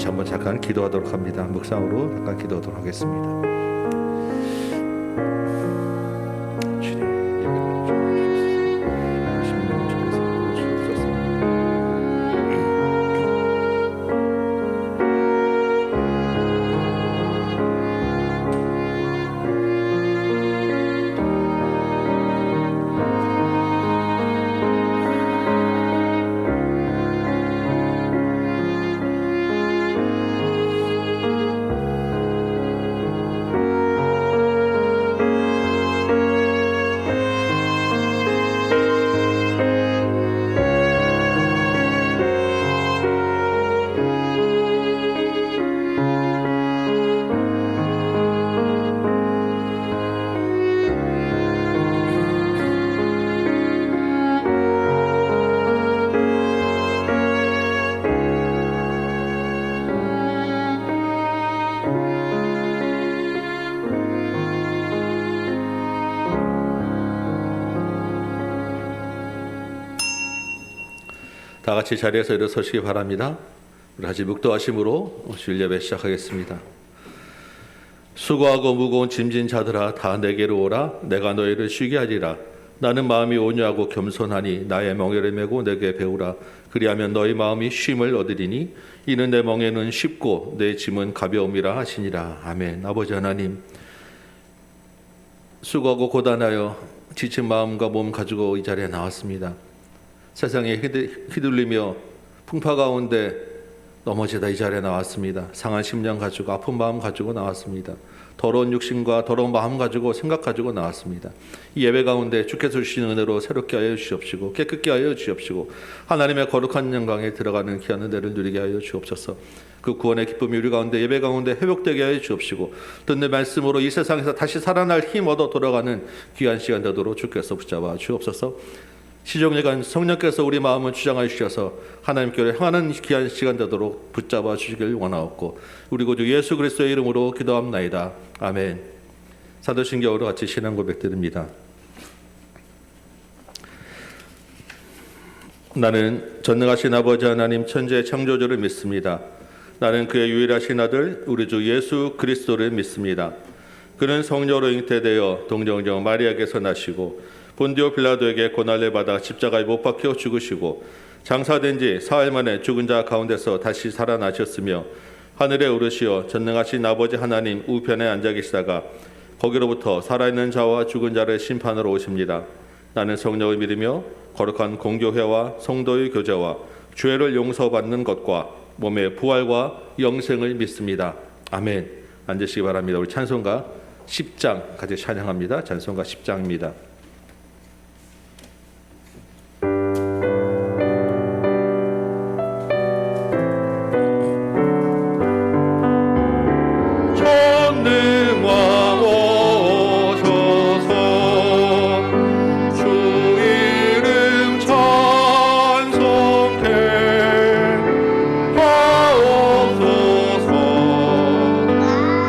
같이 한번 잠깐 기도하도록 합니다. 묵상으로 잠깐 기도하도록 하겠습니다. 다 같이 자리에서 일어서시기 바랍니다. 우리 같이 묵도하심으로 주일 예배 시작하겠습니다. 수고하고 무거운 짐진 자들아 다 내게로 오라. 내가 너희를 쉬게 하리라. 나는 마음이 온유하고 겸손하니 나의 멍에를 메고 내게 배우라. 그리하면 너희 마음이 쉼을 얻으리니 이는 내 멍에는 쉽고 내 짐은 가벼움이라 하시니라. 아멘. 아버지 하나님, 수고하고 고단하여 지친 마음과 몸 가지고 이 자리에 나왔습니다. 세상에 휘둘리며 풍파 가운데 넘어지다 이 자리에 나왔습니다. 상한 심령 가지고 아픈 마음 가지고 나왔습니다. 더러운 육신과 더러운 마음 가지고 생각 가지고 나왔습니다. 이 예배 가운데 주께서 주시는 은혜로 새롭게 하여 주시옵시고 깨끗게 하여 주시옵시고 하나님의 거룩한 영광에 들어가는 귀한 은혜를 누리게 하여 주옵소서. 그 구원의 기쁨이 우리 가운데 예배 가운데 회복되게 하여 주옵시고 듣는 말씀으로 이 세상에서 다시 살아날 힘 얻어 돌아가는 귀한 시간 되도록 주께서 붙잡아 주옵소서. 시종일관 성령께서 우리 마음을 주장하여 주셔서 하나님께로 향하는 귀한 시간 되도록 붙잡아 주시길 원하옵고 우리 구주 예수 그리스도의 이름으로 기도합나이다. 아멘. 사도신경으로 같이 신앙 고백드립니다. 나는 전능하신 아버지 하나님 천지의 창조주를 믿습니다. 나는 그의 유일하신 아들 우리 주 예수 그리스도를 믿습니다. 그는 성령으로 잉태되어 동정정 마리아에게서 나시고 본디오 빌라도에게 고난을 받아 십자가에 못 박혀 죽으시고 장사된 지 사흘 만에 죽은 자 가운데서 다시 살아나셨으며 하늘에 오르시어 전능하신 아버지 하나님 우편에 앉아 계시다가 거기로부터 살아있는 자와 죽은 자를 심판으로 오십니다. 나는 성령을 믿으며 거룩한 공교회와 성도의 교제와 죄를 용서받는 것과 몸의 부활과 영생을 믿습니다. 아멘. 앉으시기 바랍니다. 우리 찬송가 10장 같이 찬양합니다. 찬송가 10장입니다.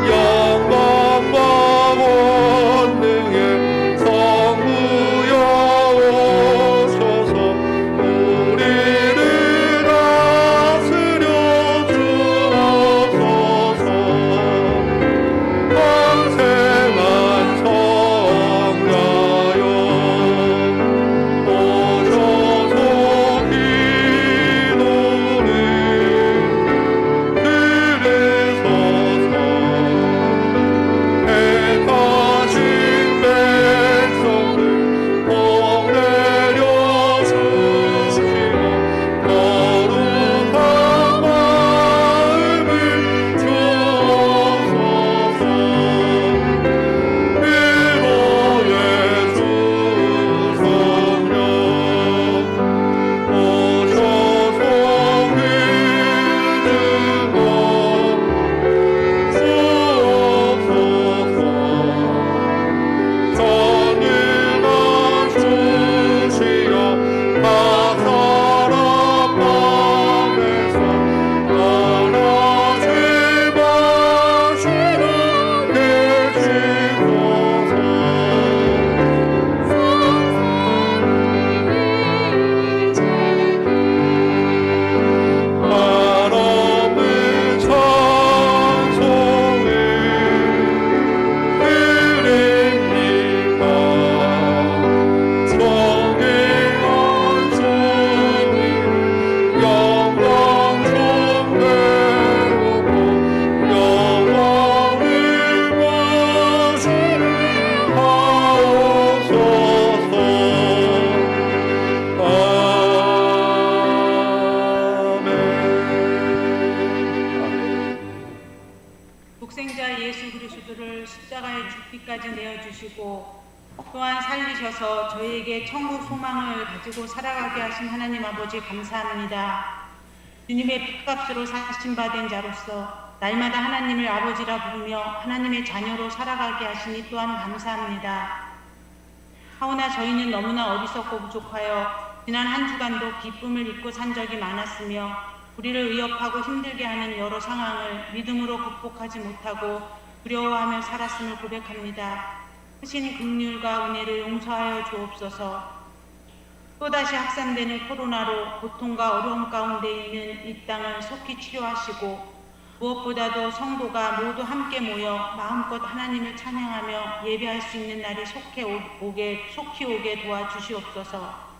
영광과 권능의 성 예수를 십자가에 죽기까지 내어주시고 또한 살리셔서 저희에게 천국 소망을 가지고 살아가게 하신 하나님 아버지 감사합니다. 주님의 핏값으로 사신 바 된 자로서 날마다 하나님을 아버지라 부르며 하나님의 자녀로 살아가게 하시니 또한 감사합니다. 하오나 저희는 너무나 어리석고 부족하여 지난 한 주간도 기쁨을 잊고 산 적이 많았으며 우리를 위협하고 힘들게 하는 여러 상황을 믿음으로 극복하지 못하고 두려워하며 살았음을 고백합니다. 크신 긍휼과 은혜를 용서하여 주옵소서. 또다시 확산되는 코로나로 고통과 어려움 가운데 있는 이 땅을 속히 치료하시고 무엇보다도 성도가 모두 함께 모여 마음껏 하나님을 찬양하며 예배할 수 있는 날이 속히 오게 도와주시옵소서.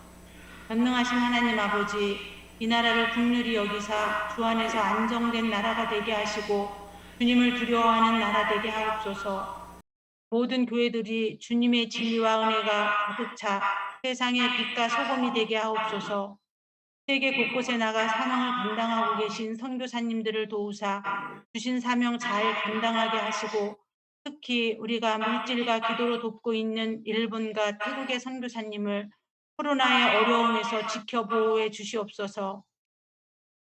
전능하신 하나님 아버지, 이 나라를 긍휼히 여기사 주 안에서 안정된 나라가 되게 하시고 주님을 두려워하는 나라 되게 하옵소서. 모든 교회들이 주님의 진리와 은혜가 가득 차 세상의 빛과 소금이 되게 하옵소서. 세계 곳곳에 나가 사명을 감당하고 계신 선교사님들을 도우사 주신 사명 잘 감당하게 하시고 특히 우리가 물질과 기도로 돕고 있는 일본과 태국의 선교사님을 코로나의 어려움에서 지켜 보호해 주시옵소서.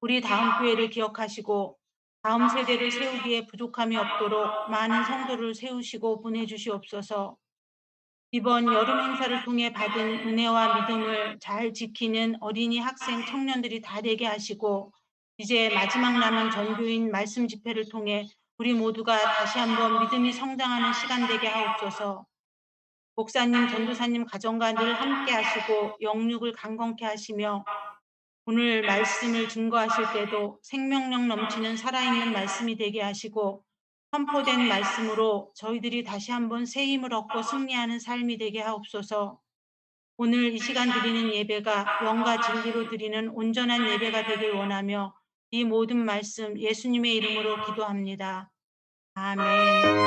우리 다음 교회를 기억하시고 다음 세대를 세우기에 부족함이 없도록 많은 성도를 세우시고 보내주시옵소서. 이번 여름 행사를 통해 받은 은혜와 믿음을 잘 지키는 어린이, 학생, 청년들이 다 되게 하시고 이제 마지막 남은 전교인 말씀 집회를 통해 우리 모두가 다시 한번 믿음이 성장하는 시간 되게 하옵소서. 목사님, 전도사님 가정과 늘 함께 하시고 영육을 강건케 하시며 오늘 말씀을 증거하실 때도 생명력 넘치는 살아있는 말씀이 되게 하시고 선포된 말씀으로 저희들이 다시 한번 새 힘을 얻고 승리하는 삶이 되게 하옵소서. 오늘 이 시간 드리는 예배가 영과 진리로 드리는 온전한 예배가 되길 원하며 이 모든 말씀 예수님의 이름으로 기도합니다. 아멘.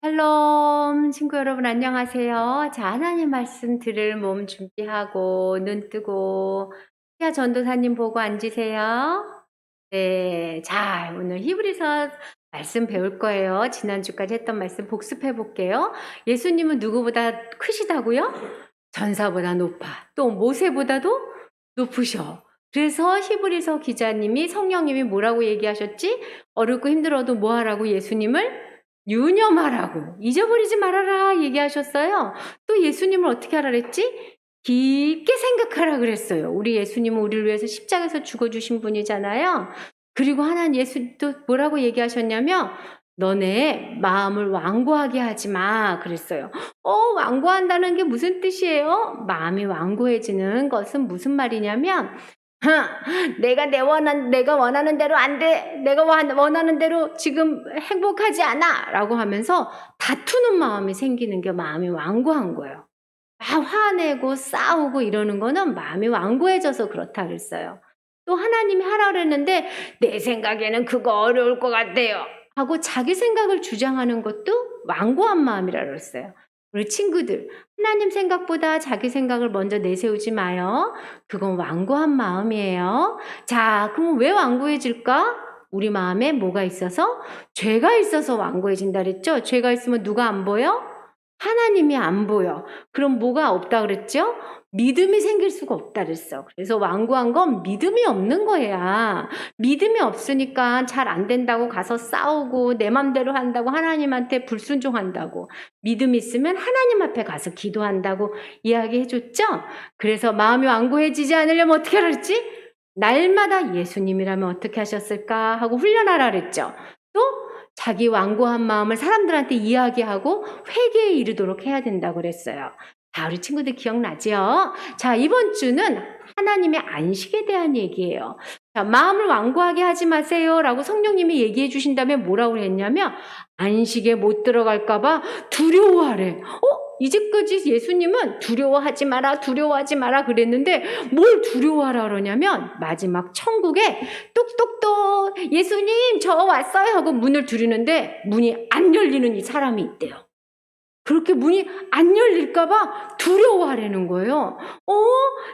샬롬 친구 여러분 안녕하세요. 자, 하나님 말씀 들을 몸 준비하고 눈 뜨고 시아 전도사님 보고 앉으세요. 네, 자, 오늘 히브리서 말씀 배울 거예요. 지난주까지 했던 말씀 복습해 볼게요. 예수님은 누구보다 크시다고요? 전사보다 높아. 또 모세보다도 높으셔. 그래서 히브리서 기자님이 성령님이 뭐라고 얘기하셨지? 어렵고 힘들어도 뭐 하라고 예수님을? 유념하라고, 잊어버리지 말아라 얘기하셨어요. 또 예수님을 어떻게 하라 그랬지? 깊게 생각하라 그랬어요. 우리 예수님은 우리를 위해서 십자가에서 죽어주신 분이잖아요. 그리고 하나님 예수 또 뭐라고 얘기하셨냐면 너네 마음을 완고하게 하지 마 그랬어요. 완고한다는 게 무슨 뜻이에요? 마음이 완고해지는 것은 무슨 말이냐면 내가 원하는 대로 안 돼. 내가 원하는 대로 지금 행복하지 않아. 라고 하면서 다투는 마음이 생기는 게 마음이 완고한 거예요. 막 화내고 싸우고 이러는 거는 마음이 완고해져서 그렇다 그랬어요. 또 하나님이 하라 그랬는데 내 생각에는 그거 어려울 것 같아요. 하고 자기 생각을 주장하는 것도 완고한 마음이라 그랬어요. 우리 친구들, 하나님 생각보다 자기 생각을 먼저 내세우지 마요. 그건 완고한 마음이에요. 자, 그럼 왜 완고해질까? 우리 마음에 뭐가 있어서? 죄가 있어서 완고해진다 그랬죠? 죄가 있으면 누가 안 보여? 하나님이 안 보여. 그럼 뭐가 없다 그랬죠? 믿음이 생길 수가 없다 그랬어. 그래서 완고한 건 믿음이 없는 거야. 믿음이 없으니까 잘 안 된다고 가서 싸우고 내 맘대로 한다고 하나님한테 불순종한다고. 믿음이 있으면 하나님 앞에 가서 기도한다고 이야기해줬죠? 그래서 마음이 완고해지지 않으려면 어떻게 하라 그랬지? 날마다 예수님이라면 어떻게 하셨을까 하고 훈련하라 그랬죠. 또 자기 완고한 마음을 사람들한테 이야기하고 회개에 이르도록 해야 된다고 그랬어요. 자, 우리 친구들 기억나죠? 자, 이번 주는 하나님의 안식에 대한 얘기예요. 자, 마음을 완고하게 하지 마세요라고 성령님이 얘기해 주신다면 뭐라고 했냐면 안식에 못 들어갈까봐 두려워하래. 이제까지 예수님은 두려워하지 마라, 두려워하지 마라 그랬는데 뭘 두려워하라 그러냐면 마지막 천국에 똑똑똑 예수님 저 왔어요 하고 문을 두드리는데 문이 안 열리는 이 사람이 있대요. 그렇게 문이 안 열릴까봐 두려워하라는 거예요.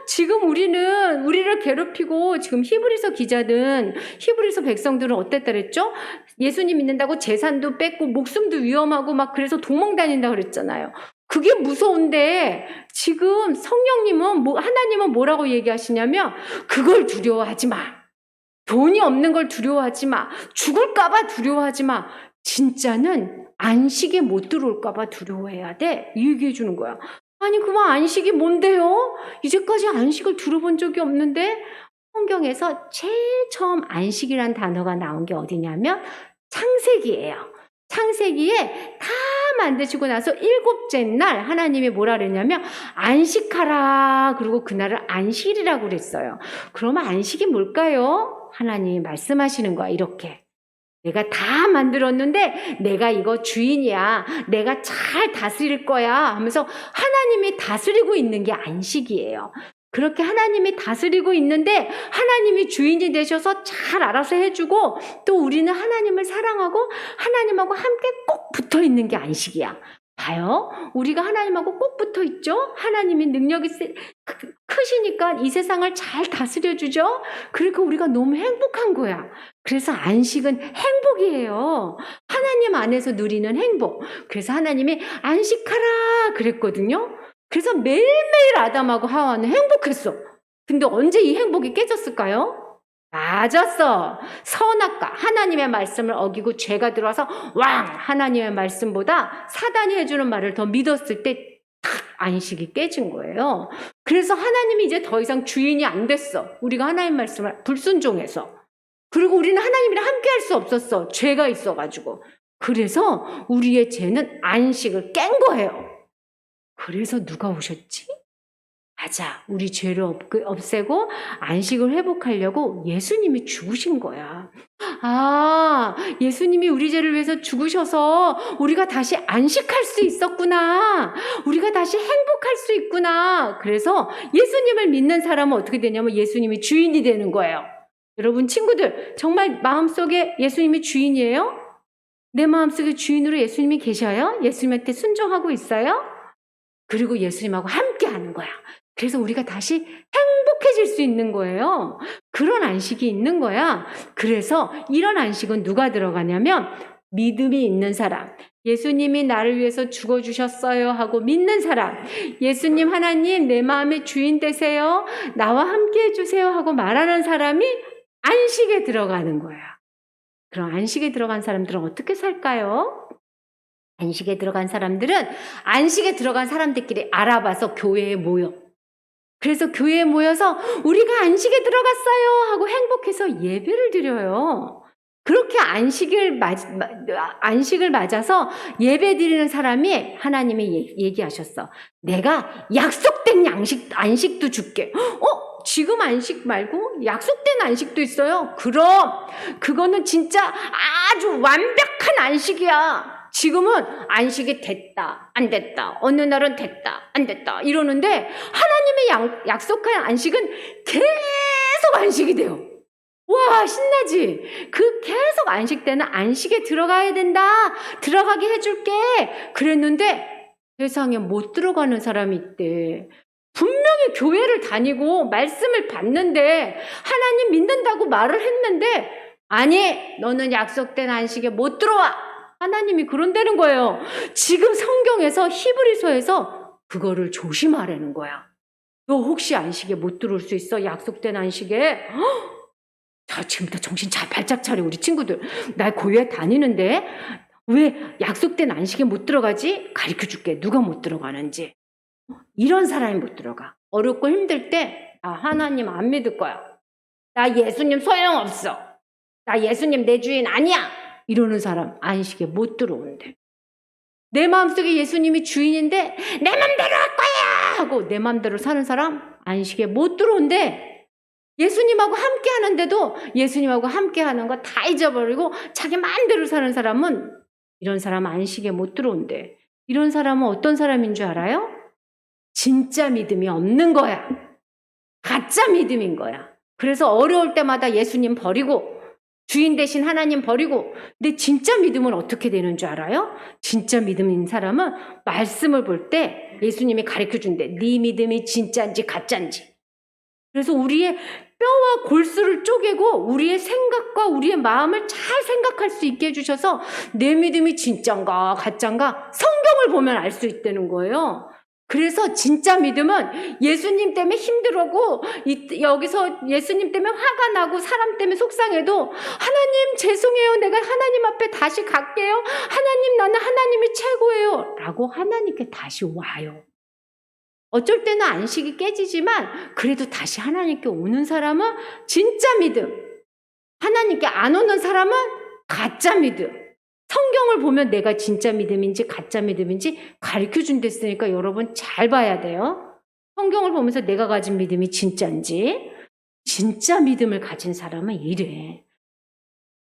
지금 우리를 괴롭히고 지금 히브리서 기자든 히브리서 백성들은 어땠다 그랬죠? 예수님 믿는다고 재산도 뺏고 목숨도 위험하고 막 그래서 도망 다닌다 그랬잖아요. 그게 무서운데 지금 성령님은 하나님은 뭐라고 얘기하시냐면 그걸 두려워하지 마. 돈이 없는 걸 두려워하지 마. 죽을까봐 두려워하지 마. 진짜는 안식에 못 들어올까봐 두려워해야 돼. 이 얘기해 주는 거야. 아니 그만 안식이 뭔데요? 이제까지 안식을 들어본 적이 없는데 성경에서 제일 처음 안식이란 단어가 나온 게 어디냐면 창세기예요. 창세기에 다 만드시고 나서 7째 날 하나님이 뭐라 그랬냐면 안식하라. 그리고 그날을 안식일이라고 그랬어요. 그러면 안식이 뭘까요? 하나님이 말씀하시는 거야. 이렇게. 내가 다 만들었는데 내가 이거 주인이야. 내가 잘 다스릴 거야 하면서 하나님이 다스리고 있는 게 안식이에요. 그렇게 하나님이 다스리고 있는데 하나님이 주인이 되셔서 잘 알아서 해주고 또 우리는 하나님을 사랑하고 하나님하고 함께 꼭 붙어 있는 게 안식이야. 봐요. 우리가 하나님하고 꼭 붙어 있죠. 하나님이 능력이 크시니까 이 세상을 잘 다스려 주죠. 그러니까 우리가 너무 행복한 거야. 그래서 안식은 행복이에요. 하나님 안에서 누리는 행복. 그래서 하나님이 안식하라 그랬거든요. 그래서 매일매일 아담하고 하와는 행복했어. 근데 언제 이 행복이 깨졌을까요? 맞았어. 선악과 하나님의 말씀을 어기고 죄가 들어와서 하나님의 말씀보다 사단이 해주는 말을 더 믿었을 때 탁 안식이 깨진 거예요. 그래서 하나님이 이제 더 이상 주인이 안 됐어. 우리가 하나님 말씀을 불순종해서. 그리고 우리는 하나님이랑 함께 할 수 없었어. 죄가 있어가지고. 그래서 우리의 죄는 안식을 깬 거예요. 그래서 누가 오셨지? 맞아. 우리 죄를 없애고 안식을 회복하려고 예수님이 죽으신 거야. 예수님이 우리 죄를 위해서 죽으셔서 우리가 다시 안식할 수 있었구나. 우리가 다시 행복할 수 있구나. 그래서 예수님을 믿는 사람은 어떻게 되냐면 예수님이 주인이 되는 거예요. 여러분 친구들 정말 마음속에 예수님이 주인이에요? 내 마음속에 주인으로 예수님이 계셔요? 예수님한테 순종하고 있어요? 그리고 예수님하고 함께 하는 거야. 그래서 우리가 다시 행복해질 수 있는 거예요. 그런 안식이 있는 거야. 그래서 이런 안식은 누가 들어가냐면 믿음이 있는 사람. 예수님이 나를 위해서 죽어주셨어요 하고 믿는 사람. 예수님 하나님 내 마음의 주인 되세요. 나와 함께 해주세요 하고 말하는 사람이 안식에 들어가는 거야. 그럼 안식에 들어간 사람들은 어떻게 살까요? 안식에 들어간 사람들은 안식에 들어간 사람들끼리 알아봐서 교회에 모여. 그래서 교회에 모여서 우리가 안식에 들어갔어요 하고 행복해서 예배를 드려요. 그렇게 안식을 맞아서 예배 드리는 사람이 하나님이 얘기하셨어. 내가 약속된 안식도 줄게. 지금 안식 말고 약속된 안식도 있어요. 그럼 그거는 진짜 아주 완벽한 안식이야. 지금은 안식이 됐다, 안 됐다, 어느 날은 됐다, 안 됐다 이러는데 하나님의 약속한 안식은 계속 안식이 돼요. 와 신나지? 그 계속 안식 때는 안식에 들어가야 된다. 들어가게 해줄게. 그랬는데 세상에 못 들어가는 사람이 있대. 분명히 교회를 다니고 말씀을 받는데 하나님 믿는다고 말을 했는데 아니 너는 약속된 안식에 못 들어와. 하나님이 그런다는 거예요. 지금 성경에서 히브리서에서 그거를 조심하라는 거야. 너 혹시 안식에 못 들어올 수 있어? 약속된 안식에? 자, 지금부터 정신 잘 발작 차려 우리 친구들. 나 교회 다니는데 왜 약속된 안식에 못 들어가지? 가르쳐 줄게. 누가 못 들어가는지. 이런 사람이 못 들어가. 어렵고 힘들 때 하나님 안 믿을 거야. 나 예수님 소용없어. 나 예수님 내 주인 아니야. 이러는 사람 안식에 못 들어온대. 내 마음속에 예수님이 주인인데 내 맘대로 할 거야 하고 내 맘대로 사는 사람 안식에 못 들어온대. 예수님하고 함께 하는데도 예수님하고 함께 하는 거 다 잊어버리고 자기 마음대로 사는 사람은, 이런 사람 안식에 못 들어온대. 이런 사람은 어떤 사람인 줄 알아요? 진짜 믿음이 없는 거야. 가짜 믿음인 거야. 그래서 어려울 때마다 예수님 버리고 주인 대신 하나님 버리고. 근데 진짜 믿음은 어떻게 되는 줄 알아요? 진짜 믿음인 사람은 말씀을 볼 때 예수님이 가르쳐준대. 네 믿음이 진짜인지 가짜인지. 그래서 우리의 뼈와 골수를 쪼개고 우리의 생각과 우리의 마음을 잘 생각할 수 있게 해주셔서 내 믿음이 진짠가 가짠가 성경을 보면 알 수 있다는 거예요. 그래서 진짜 믿음은 예수님 때문에 힘들고 여기서 예수님 때문에 화가 나고 사람 때문에 속상해도 하나님 죄송해요. 내가 하나님 앞에 다시 갈게요. 하나님 나는 하나님이 최고예요. 라고 하나님께 다시 와요. 어쩔 때는 안식이 깨지지만 그래도 다시 하나님께 오는 사람은 진짜 믿음. 하나님께 안 오는 사람은 가짜 믿음. 성경을 보면 내가 진짜 믿음인지 가짜 믿음인지 가르쳐준 데 있으니까 여러분 잘 봐야 돼요. 성경을 보면서 내가 가진 믿음이 진짜인지. 진짜 믿음을 가진 사람은 이래.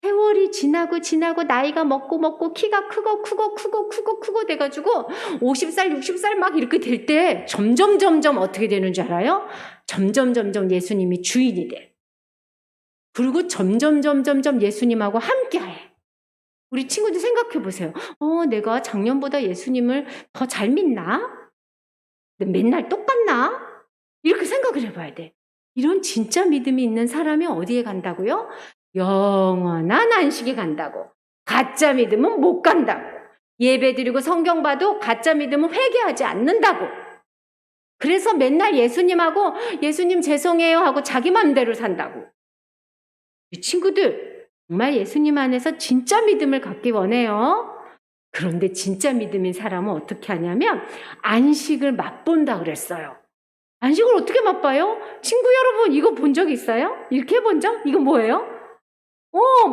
세월이 지나고 나이가 먹고 키가 크고 돼가지고 50살 60살 막 이렇게 될 때 점점 어떻게 되는 줄 알아요? 점점 예수님이 주인이 돼. 그리고 점점 예수님하고 함께해. 우리 친구들 생각해 보세요. 내가 작년보다 예수님을 더 잘 믿나? 맨날 똑같나? 이렇게 생각을 해봐야 돼. 이런 진짜 믿음이 있는 사람이 어디에 간다고요? 영원한 안식에 간다고. 가짜 믿음은 못 간다고. 예배 드리고 성경 봐도 가짜 믿음은 회개하지 않는다고. 그래서 맨날 예수님하고 예수님 죄송해요 하고 자기 맘대로 산다고. 이 친구들 정말 예수님 안에서 진짜 믿음을 갖기 원해요. 그런데 진짜 믿음인 사람은 어떻게 하냐면 안식을 맛본다 그랬어요. 안식을 어떻게 맛봐요? 친구 여러분 이거 본 적 있어요? 이렇게 해본 적? 이거 뭐예요?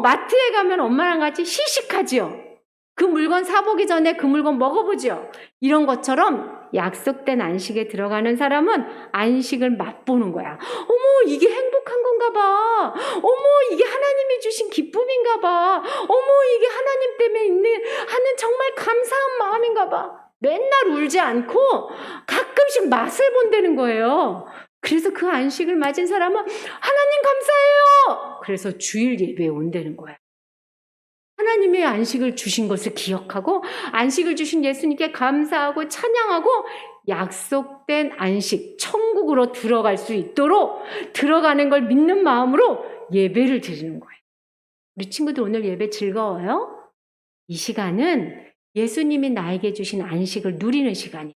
마트에 가면 엄마랑 같이 시식하지요. 그 물건 사보기 전에 그 물건 먹어보죠. 이런 것처럼 약속된 안식에 들어가는 사람은 안식을 맛보는 거야. 어머, 이게 행복한 건가 봐. 어머, 이게 하나님이 주신 기쁨인가 봐. 어머, 이게 하나님 때문에 하는 정말 감사한 마음인가 봐. 맨날 울지 않고 가끔씩 맛을 본다는 거예요. 그래서 그 안식을 맞은 사람은 하나님 감사해요. 그래서 주일 예배에 온다는 거야. 하나님의 안식을 주신 것을 기억하고 안식을 주신 예수님께 감사하고 찬양하고 약속된 안식, 천국으로 들어갈 수 있도록 들어가는 걸 믿는 마음으로 예배를 드리는 거예요. 우리 친구들 오늘 예배 즐거워요? 이 시간은 예수님이 나에게 주신 안식을 누리는 시간이에요.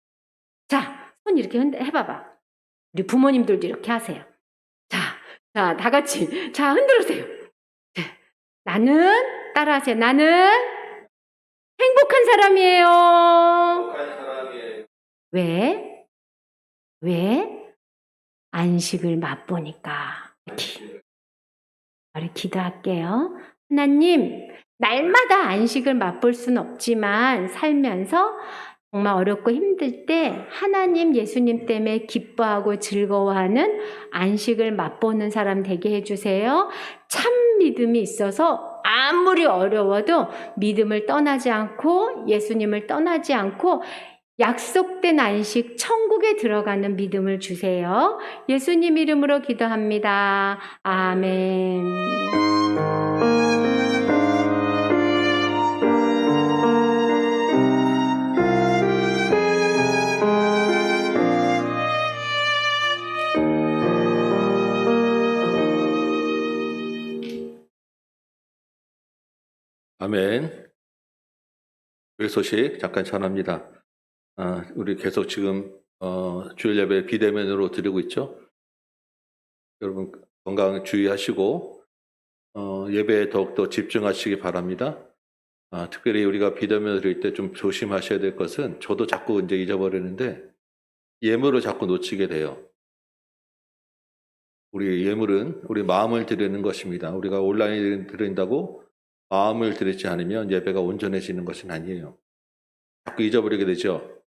자, 손 이렇게 해봐봐. 우리 부모님들도 이렇게 하세요. 자, 다 같이. 자, 흔들으세요. 나는, 따라하세요. 나는 행복한 사람이에요. 왜? 안식을 맛보니까. 우리 기도할게요. 하나님, 날마다 안식을 맛볼 수는 없지만 살면서 정말 어렵고 힘들 때 하나님 예수님 때문에 기뻐하고 즐거워하는 안식을 맛보는 사람 되게 해주세요. 참 믿음이 있어서 아무리 어려워도 믿음을 떠나지 않고 예수님을 떠나지 않고 약속된 안식 천국에 들어가는 믿음을 주세요. 예수님 이름으로 기도합니다. 아멘. 아멘. 교회 소식 잠깐 전합니다. 우리 계속 지금 주일 예배 비대면으로 드리고 있죠. 여러분 건강 주의하시고 예배에 더욱더 집중하시기 바랍니다. 특별히 우리가 비대면을 드릴 때 좀 조심하셔야 될 것은 저도 자꾸 이제 잊어버리는데 예물을 자꾸 놓치게 돼요. 우리 예물은 우리 마음을 드리는 것입니다. 우리가 온라인 드린다고 마음을 드리지 않으면 예배가 온전해지는 것은 아니에요. 자꾸 잊어버리게 되죠.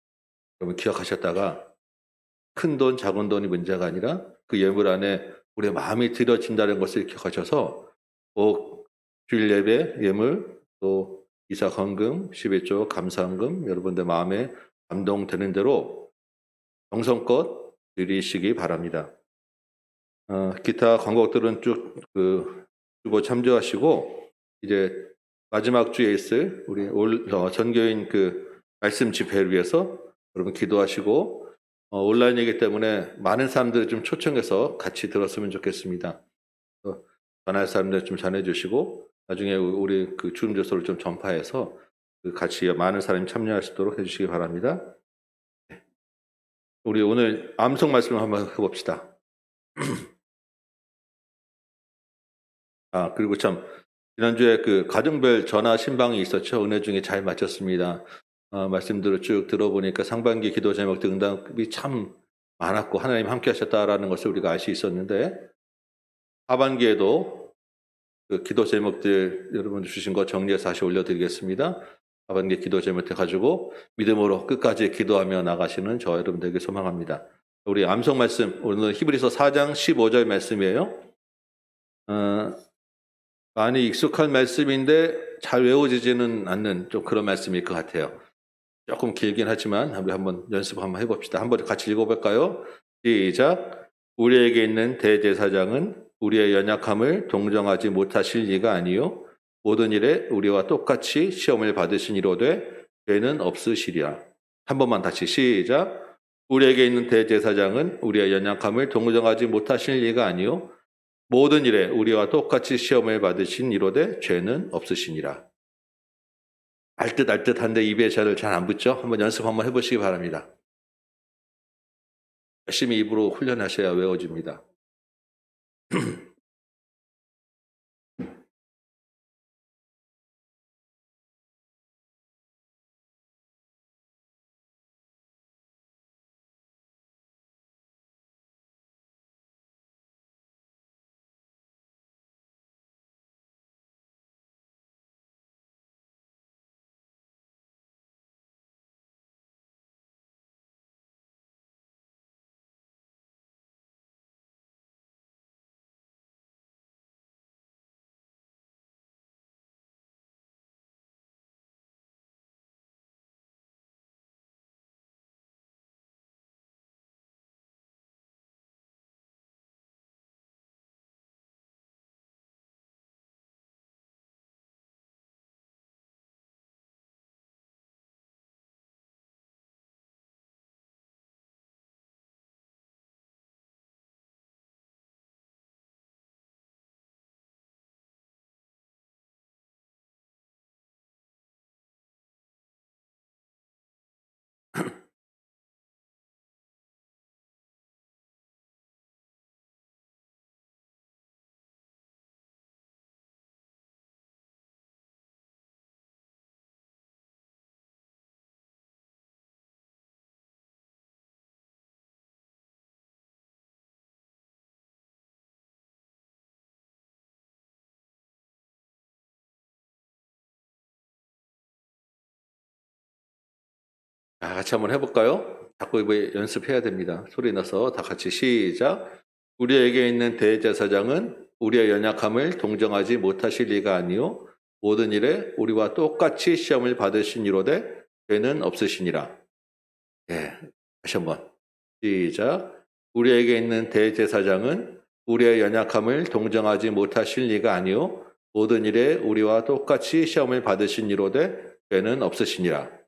여러분 기억하셨다가 큰 돈, 작은 돈이 문제가 아니라 그 예물 안에 우리의 마음이 들여진다는 것을 기억하셔서 꼭 주일 예배, 예물, 또 이사 헌금, 11조 감사헌금 여러분들 마음에 감동되는 대로 정성껏 드리시기 바랍니다. 기타 광고들은 쭉 주보 참조하시고 이제 마지막 주에 있을 우리 전교인 말씀 집회를 위해서 여러분 기도하시고 온라인이기 때문에 많은 사람들 좀 초청해서 같이 들었으면 좋겠습니다. 전할 사람들 좀 전해주시고 나중에 우리 주름 조서를 좀 전파해서 같이 많은 사람이 참여할 수 있도록 해주시기 바랍니다. 우리 오늘 암송 말씀을 한번 해봅시다. 그리고 참 지난주에 가정별 전화 신방이 있었죠. 은혜 중에 잘 마쳤습니다. 말씀들을 쭉 들어보니까 상반기 기도 제목들 응답이 참 많았고 하나님 함께 하셨다라는 것을 우리가 알 수 있었는데 하반기에도 기도 제목들 여러분 주신 거 정리해서 다시 올려드리겠습니다. 하반기 기도 제목들 가지고 믿음으로 끝까지 기도하며 나가시는 저 여러분들에게 소망합니다. 우리 암송 말씀 오늘 히브리서 4장 15절 말씀이에요. 많이 익숙한 말씀인데 잘 외워지지는 않는 좀 그런 말씀일 것 같아요. 조금 길긴 하지만 우리 한번 연습 한번 해봅시다. 한번 같이 읽어볼까요? 시작. 우리에게 있는 대제사장은 우리의 연약함을 동정하지 못하실 리가 아니요 모든 일에 우리와 똑같이 시험을 받으시니로되 죄는 없으시리라. 한 번만 다시 시작. 우리에게 있는 대제사장은 우리의 연약함을 동정하지 못하실 리가 아니요 모든 일에 우리와 똑같이 시험을 받으신 이로되 죄는 없으시니라. 알듯한데 입에 잘 안 붙죠? 한번 연습 한번 해보시기 바랍니다. 열심히 입으로 훈련하셔야 외워집니다. 같이 한번 해볼까요? 자꾸 이거 연습해야 됩니다. 소리 나서 다 같이 시작. 우리에게 있는 대제사장은 우리의 연약함을 동정하지 못하실 리가 아니요 모든 일에 우리와 똑같이 시험을 받으신 이로되 죄는 없으시니라. 다시 한번 시작. 우리에게 있는 대제사장은 우리의 연약함을 동정하지 못하실 리가 아니요 모든 일에 우리와 똑같이 시험을 받으신 이로되 죄는 없으시니라.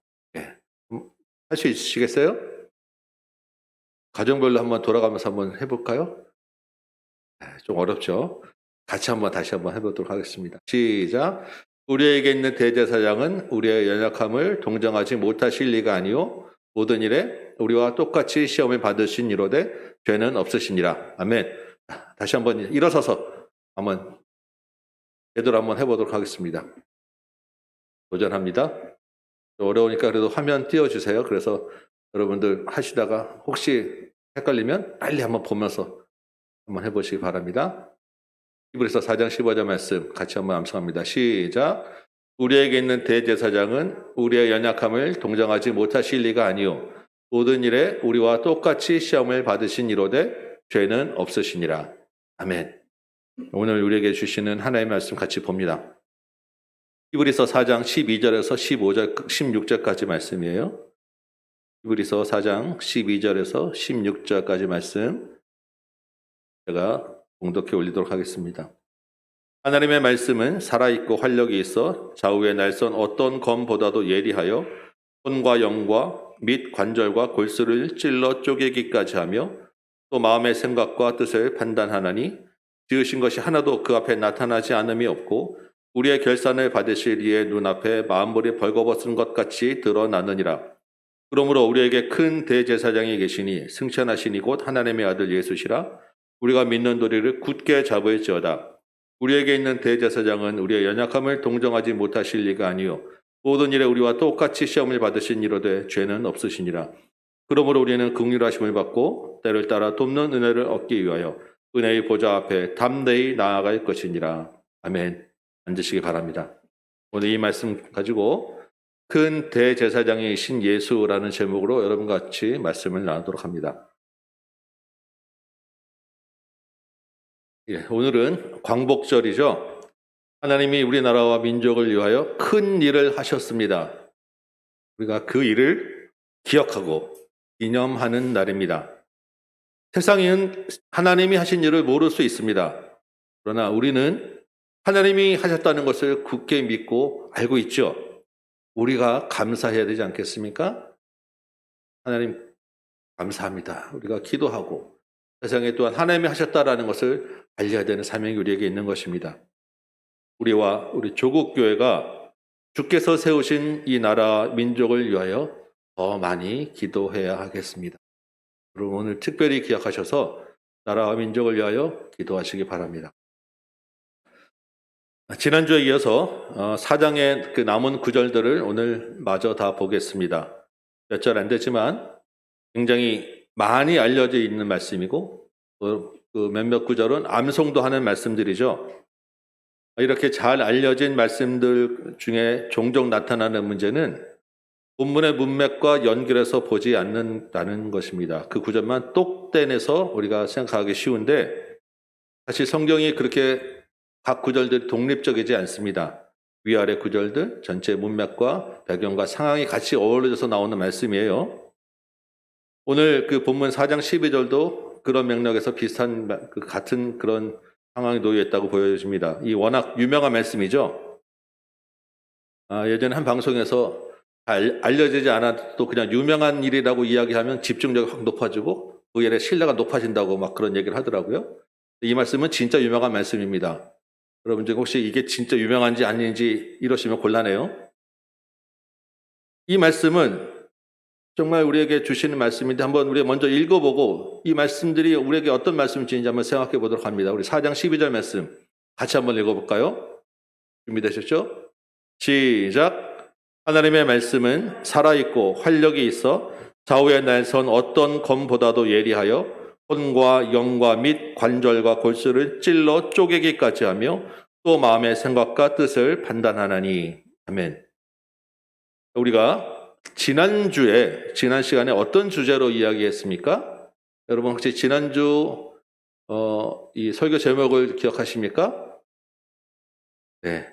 할 수 있으시겠어요? 가정별로 한번 돌아가면서 한번 해볼까요? 좀 어렵죠? 다시 한번 해보도록 하겠습니다. 시작. 우리에게 있는 대제사장은 우리의 연약함을 동정하지 못하실 리가 아니요 모든 일에 우리와 똑같이 시험을 받으신 이로되 죄는 없으시니라. 아멘. 다시 한번 일어서서 한번 제대로 한번 해보도록 하겠습니다. 도전합니다. 어려우니까 그래도 화면 띄워주세요. 그래서 여러분들 하시다가 혹시 헷갈리면 빨리 한번 보면서 한번 해보시기 바랍니다. 히브리서 4장 15절 말씀 같이 한번 암송합니다. 시작. 우리에게 있는 대제사장은 우리의 연약함을 동정하지 못하실 리가 아니요 모든 일에 우리와 똑같이 시험을 받으신 이로되 죄는 없으시니라. 아멘. 오늘 우리에게 주시는 하나님의 말씀 같이 봅니다. 히브리서 4장 12절에서 16절까지 말씀이에요. 히브리서 4장 12절에서 16절까지 말씀 제가 봉독해 올리도록 하겠습니다. 하나님의 말씀은 살아있고 활력이 있어 좌우의 날선 어떤 검보다도 예리하여 손과 영과 및 관절과 골수를 찔러 쪼개기까지 하며 또 마음의 생각과 뜻을 판단하나니 지으신 것이 하나도 그 앞에 나타나지 않음이 없고 우리의 결산을 받으실 이의 눈앞에 마음물이 벌거벗은 것 같이 드러나느니라. 그러므로 우리에게 큰 대제사장이 계시니 승천하신 이곳 하나님의 아들 예수시라. 우리가 믿는 도리를 굳게 잡을지어다. 우리에게 있는 대제사장은 우리의 연약함을 동정하지 못하실 리가 아니요 모든 일에 우리와 똑같이 시험을 받으신 이로되 죄는 없으시니라. 그러므로 우리는 긍휼하심을 받고 때를 따라 돕는 은혜를 얻기 위하여 은혜의 보좌 앞에 담대히 나아갈 것이니라. 아멘. 앉으시기 바랍니다. 오늘 이 말씀 가지고 큰 대제사장이신 예수라는 제목으로 여러분과 같이 말씀을 나누도록 합니다. 오늘은 광복절이죠. 하나님이 우리나라와 민족을 위하여 큰 일을 하셨습니다. 우리가 그 일을 기억하고 기념하는 날입니다. 세상에는 하나님이 하신 일을 모를 수 있습니다. 그러나 우리는 하나님이 하셨다는 것을 굳게 믿고 알고 있죠. 우리가 감사해야 되지 않겠습니까? 하나님 감사합니다. 우리가 기도하고 세상에 또한 하나님이 하셨다라는 것을 알려야 되는 사명이 우리에게 있는 것입니다. 우리와 우리 조국교회가 주께서 세우신 이 나라 민족을 위하여 더 많이 기도해야 하겠습니다. 여러분 오늘 특별히 기억하셔서 나라와 민족을 위하여 기도하시기 바랍니다. 지난주에 이어서 4장의 그 남은 구절들을 오늘 마저 다 보겠습니다. 몇 절 안 되지만 굉장히 많이 알려져 있는 말씀이고 그 몇몇 구절은 암송도 하는 말씀들이죠. 이렇게 잘 알려진 말씀들 중에 종종 나타나는 문제는 본문의 문맥과 연결해서 보지 않는다는 것입니다. 그 구절만 똑 떼내서 우리가 생각하기 쉬운데 사실 성경이 그렇게 각 구절들이 독립적이지 않습니다. 위아래 구절들 전체 문맥과 배경과 상황이 같이 어우러져서 나오는 말씀이에요. 오늘 그 본문 4장 12절도 그런 맥락에서 비슷한 같은 그런 상황이 놓여 있다고 보여집니다. 이 워낙 유명한 말씀이죠. 예전에 한 방송에서 알려지지 않아도 그냥 유명한 일이라고 이야기하면 집중력이 확 높아지고 그 일에 신뢰가 높아진다고 막 그런 얘기를 하더라고요. 이 말씀은 진짜 유명한 말씀입니다. 여러분 중에 혹시 이게 진짜 유명한지 아닌지 이러시면 곤란해요. 이 말씀은 정말 우리에게 주시는 말씀인데 한번 우리 먼저 읽어보고 이 말씀들이 우리에게 어떤 말씀인지 한번 생각해 보도록 합니다. 우리 4장 12절 말씀 같이 한번 읽어볼까요? 준비되셨죠? 시작! 하나님의 말씀은 살아있고 활력이 있어 좌우의 날선 어떤 검보다도 예리하여 혼과 영과 및 관절과 골수를 찔러 쪼개기까지 하며 또 마음의 생각과 뜻을 판단하나니. 아멘. 우리가 지난 시간에 어떤 주제로 이야기했습니까? 여러분 혹시 지난주 이 설교 제목을 기억하십니까? 네.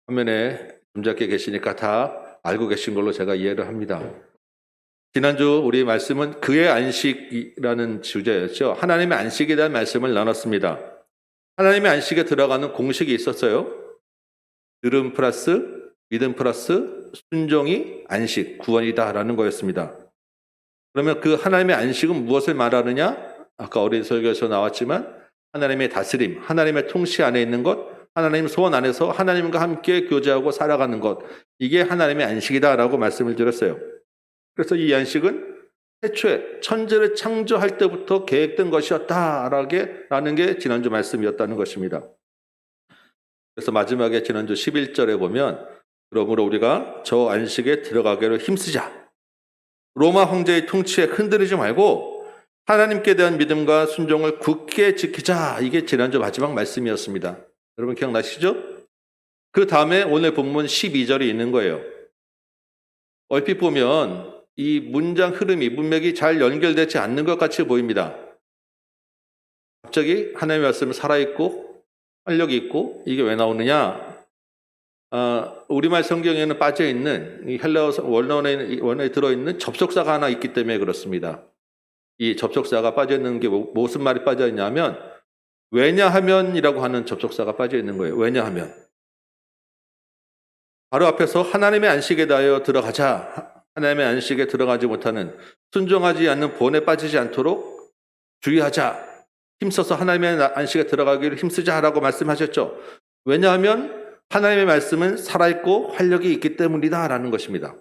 화면에 점잡게 계시니까 다 알고 계신 걸로 제가 이해를 합니다. 지난주 우리 말씀은 그의 안식이라는 주제였죠. 하나님의 안식에 대한 말씀을 나눴습니다. 하나님의 안식에 들어가는 공식이 있었어요. 들음 플러스 믿음 플러스 순종이 안식, 구원이다라는 거였습니다. 그러면 그 하나님의 안식은 무엇을 말하느냐? 아까 어린 설교에서 나왔지만 하나님의 다스림, 하나님의 통치 안에 있는 것, 하나님 소원 안에서 하나님과 함께 교제하고 살아가는 것, 이게 하나님의 안식이다라고 말씀을 드렸어요. 그래서 이 안식은 태초에 천지를 창조할 때부터 계획된 것이었다라는 게 지난주 말씀이었다는 것입니다. 그래서 마지막에 지난주 11절에 보면 그러므로 우리가 저 안식에 들어가기를 힘쓰자. 로마 황제의 통치에 흔들리지 말고 하나님께 대한 믿음과 순종을 굳게 지키자. 이게 지난주 마지막 말씀이었습니다. 여러분 기억나시죠? 그 다음에 오늘 본문 12절이 있는 거예요. 얼핏 보면 이 문장 흐름이 문맥이 잘 연결되지 않는 것 같이 보입니다. 갑자기 하나님의 말씀은 살아있고 활력이 있고 이게 왜 나오느냐? 우리말 성경에는 빠져있는 이 헬라어 원어에 들어있는 접속사가 하나 있기 때문에 그렇습니다. 이 접속사가 빠져있는 게 무슨 말이 빠져있냐면 왜냐하면이라고 하는 접속사가 빠져있는 거예요. 왜냐하면. 바로 앞에서 하나님의 안식에 대하여 들어가자. 하나님의 안식에 들어가지 못하는 순종하지 않는 본에 빠지지 않도록 주의하자. 힘써서 하나님의 안식에 들어가기를 힘쓰자라고 말씀하셨죠. 왜냐하면 하나님의 말씀은 살아있고 활력이 있기 때문이다 라는 것입니다.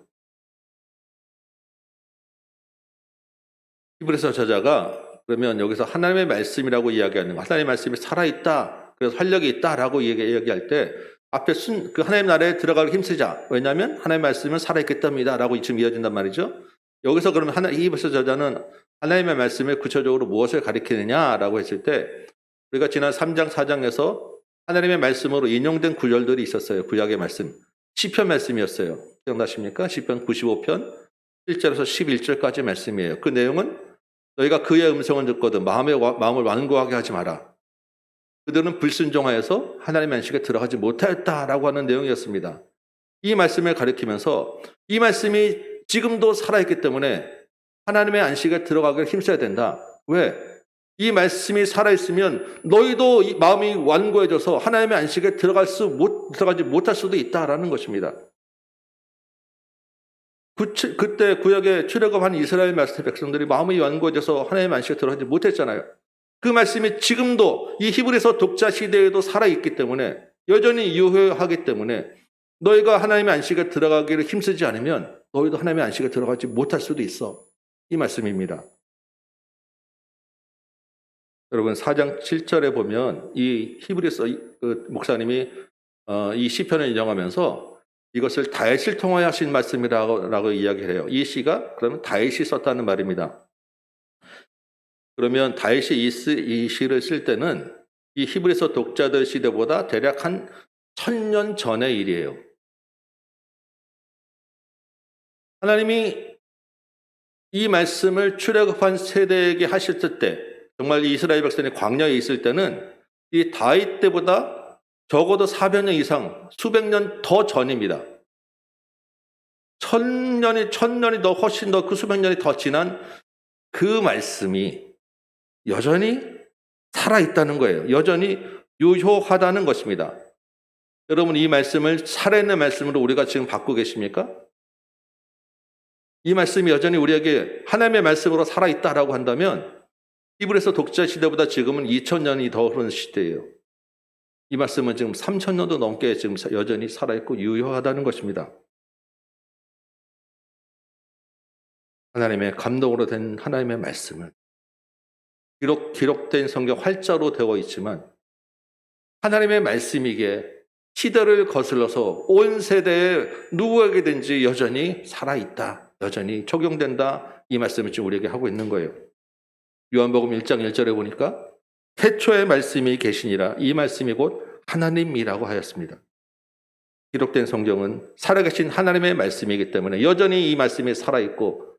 히브리서 저자가 그러면 여기서 하나님의 말씀이라고 이야기하는 거, 하나님의 말씀이 살아있다, 그래서 활력이 있다라고 이야기할 때 앞에 그 하나님 나라에 들어가기 힘쓰자. 왜냐하면 하나님의 말씀은 살아있기 때문이다라고 지금 이어진단 말이죠. 여기서 그러면 히브리서 저자는 하나님의 말씀을 구체적으로 무엇을 가리키느냐라고 했을 때 우리가 지난 3장, 4장에서 하나님의 말씀으로 인용된 구절들이 있었어요. 구약의 말씀. 시편 말씀이었어요. 기억나십니까? 시편 95편 1절에서 11절까지 말씀이에요. 그 내용은 너희가 그의 음성을 듣거든 마음을 완고하게 하지 마라. 그들은 불순종하여서 하나님의 안식에 들어가지 못하였다라고 하는 내용이었습니다. 이 말씀을 가리키면서 이 말씀이 지금도 살아있기 때문에 하나님의 안식에 들어가기를 힘써야 된다. 왜? 이 말씀이 살아있으면 너희도 이 마음이 완고해져서 하나님의 안식에 들어가지 못할 수도 있다라는 것입니다. 그때 구약에 출애굽한 이스라엘 백성들이 마음이 완고해져서 하나님의 안식에 들어가지 못했잖아요. 그 말씀이 지금도 이 히브리서 독자 시대에도 살아있기 때문에 여전히 유효하기 때문에 너희가 하나님의 안식에 들어가기를 힘쓰지 않으면 너희도 하나님의 안식에 들어가지 못할 수도 있어. 이 말씀입니다. 여러분 4장 7절에 보면 이 히브리서 목사님이 이 시편을 인용하면서 이것을 다윗을 통하여 하신 말씀이라고 이야기를 해요. 이 시가 그러면 다윗이 썼다는 말입니다. 그러면 다윗이 이 시를 쓸 때는 이 히브리서 독자들 시대보다 대략 한 1000년 전의 일이에요. 하나님이 이 말씀을 출애굽한 세대에게 하셨을 때 정말 이스라엘 백성이 광야에 있을 때는 이 다윗 때보다 적어도 400년 이상 수백 년 더 전입니다. 1000년이 더 훨씬 더 그 수백 년이 더 지난 그 말씀이 여전히 살아있다는 거예요. 여전히 유효하다는 것입니다. 여러분 이 말씀을 살아있는 말씀으로 우리가 지금 받고 계십니까? 이 말씀이 여전히 우리에게 하나님의 말씀으로 살아있다라고 한다면 히브리서 독자 시대보다 지금은 2000년이 더 흐른 시대예요. 이 말씀은 지금 3000년도 넘게 지금 여전히 살아있고 유효하다는 것입니다. 하나님의 감동으로 된 하나님의 말씀은 기록된 성경 활자로 되어 있지만 하나님의 말씀이기에 시대를 거슬러서 온 세대에 누구에게든지 여전히 살아있다, 여전히 적용된다, 이 말씀을 지금 우리에게 하고 있는 거예요. 요한복음 1장 1절에 보니까 태초의 말씀이 계시니라, 이 말씀이 곧 하나님이라고 하였습니다. 기록된 성경은 살아계신 하나님의 말씀이기 때문에 여전히 이 말씀이 살아있고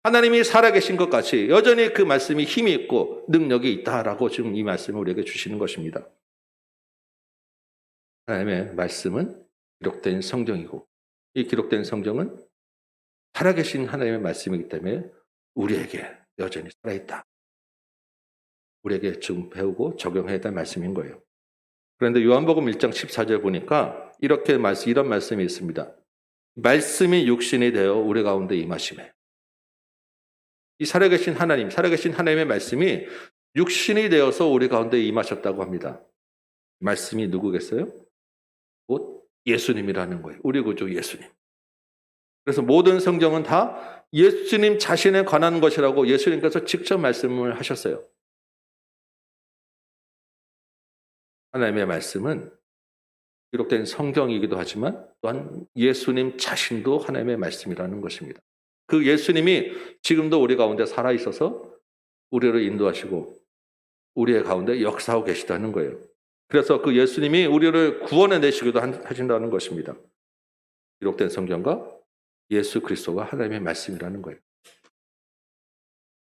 하나님이 살아계신 것 같이 여전히 그 말씀이 힘이 있고 능력이 있다라고 지금 이 말씀을 우리에게 주시는 것입니다. 하나님의 말씀은 기록된 성경이고 이 기록된 성경은 살아계신 하나님의 말씀이기 때문에 우리에게 여전히 살아있다. 우리에게 지금 배우고 적용해야 될 말씀인 거예요. 그런데 요한복음 1장 14절 보니까 이런 말씀이 있습니다. 말씀이 육신이 되어 우리 가운데 임하시매. 이 살아계신 하나님의 말씀이 육신이 되어서 우리 가운데 임하셨다고 합니다. 말씀이 누구겠어요? 곧 예수님이라는 거예요. 우리 구주 예수님. 그래서 모든 성경은 다 예수님 자신에 관한 것이라고 예수님께서 직접 말씀을 하셨어요. 하나님의 말씀은 기록된 성경이기도 하지만 또한 예수님 자신도 하나님의 말씀이라는 것입니다. 그 예수님이 지금도 우리 가운데 살아있어서 우리를 인도하시고 우리의 가운데 역사하고 계시다는 거예요. 그래서 그 예수님이 우리를 구원해 내시기도 하신다는 것입니다. 기록된 성경과 예수 그리스도가 하나님의 말씀이라는 거예요.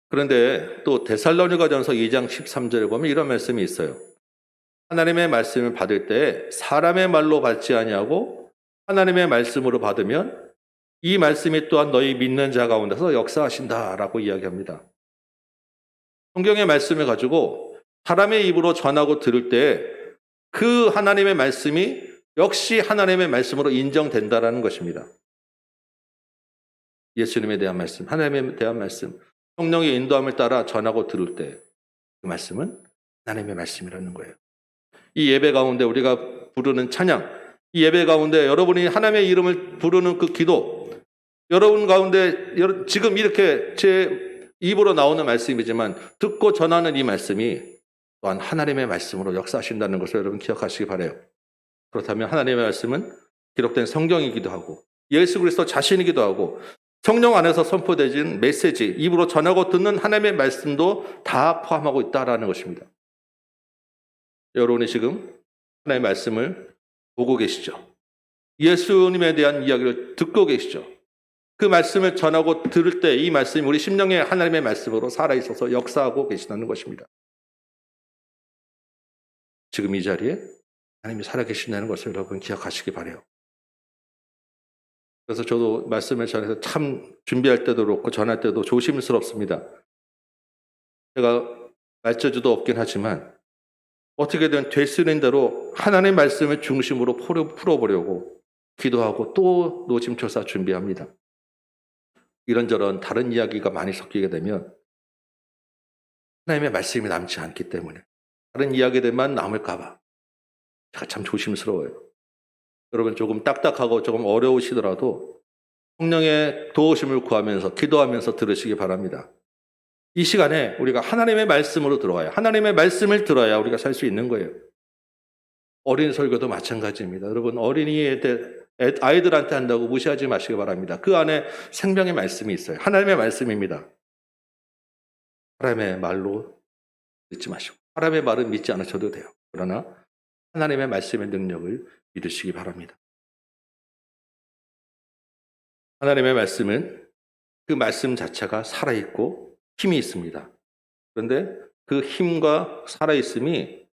그런데 또 데살로니가전서 2장 13절에 보면 이런 말씀이 있어요. 하나님의 말씀을 받을 때 사람의 말로 받지 아니하고 하나님의 말씀으로 받으면 이 말씀이 또한 너희 믿는 자 가운데서 역사하신다라고 이야기합니다. 성경의 말씀을 가지고 사람의 입으로 전하고 들을 때 그 하나님의 말씀이 역시 하나님의 말씀으로 인정된다라는 것입니다. 예수님에 대한 말씀, 하나님에 대한 말씀, 성령의 인도함을 따라 전하고 들을 때 그 말씀은 하나님의 말씀이라는 거예요. 이 예배 가운데 우리가 부르는 찬양, 이 예배 가운데 여러분이 하나님의 이름을 부르는 그 기도, 여러분 가운데 지금 이렇게 제 입으로 나오는 말씀이지만 듣고 전하는 이 말씀이 또한 하나님의 말씀으로 역사하신다는 것을 여러분 기억하시기 바라요. 그렇다면 하나님의 말씀은 기록된 성경이기도 하고 예수 그리스도 자신이기도 하고 성령 안에서 선포되진 메시지, 입으로 전하고 듣는 하나님의 말씀도 다 포함하고 있다라는 것입니다. 여러분이 지금 하나님의 말씀을 보고 계시죠? 예수님에 대한 이야기를 듣고 계시죠? 그 말씀을 전하고 들을 때 이 말씀이 우리 심령에 하나님의 말씀으로 살아있어서 역사하고 계시다는 것입니다. 지금 이 자리에 하나님이 살아계신다는 것을 여러분 기억하시기 바라요. 그래서 저도 말씀을 전해서 참 준비할 때도 그렇고 전할 때도 조심스럽습니다. 제가 말재주도 없긴 하지만 어떻게든 될 수 있는 대로 하나님의 말씀을 중심으로 풀어보려고 기도하고 또 노심초사 준비합니다. 이런저런 다른 이야기가 많이 섞이게 되면 하나님의 말씀이 남지 않기 때문에 다른 이야기들만 남을까 봐 제가 참 조심스러워요. 여러분 조금 딱딱하고 조금 어려우시더라도 성령의 도우심을 구하면서 기도하면서 들으시기 바랍니다. 이 시간에 우리가 하나님의 말씀으로 들어와야, 하나님의 말씀을 들어야 우리가 살 수 있는 거예요. 어린 설교도 마찬가지입니다. 여러분 아이들한테 한다고 무시하지 마시기 바랍니다. 그 안에 생명의 말씀이 있어요. 하나님의 말씀입니다. 사람의 말로 듣지 마시고 사람의 말은 믿지 않으셔도 돼요. 그러나 하나님의 말씀의 능력을 믿으시기 바랍니다. 하나님의 말씀은 그 말씀 자체가 살아있고 힘이 있습니다. 그런데 그 힘과 살아있음이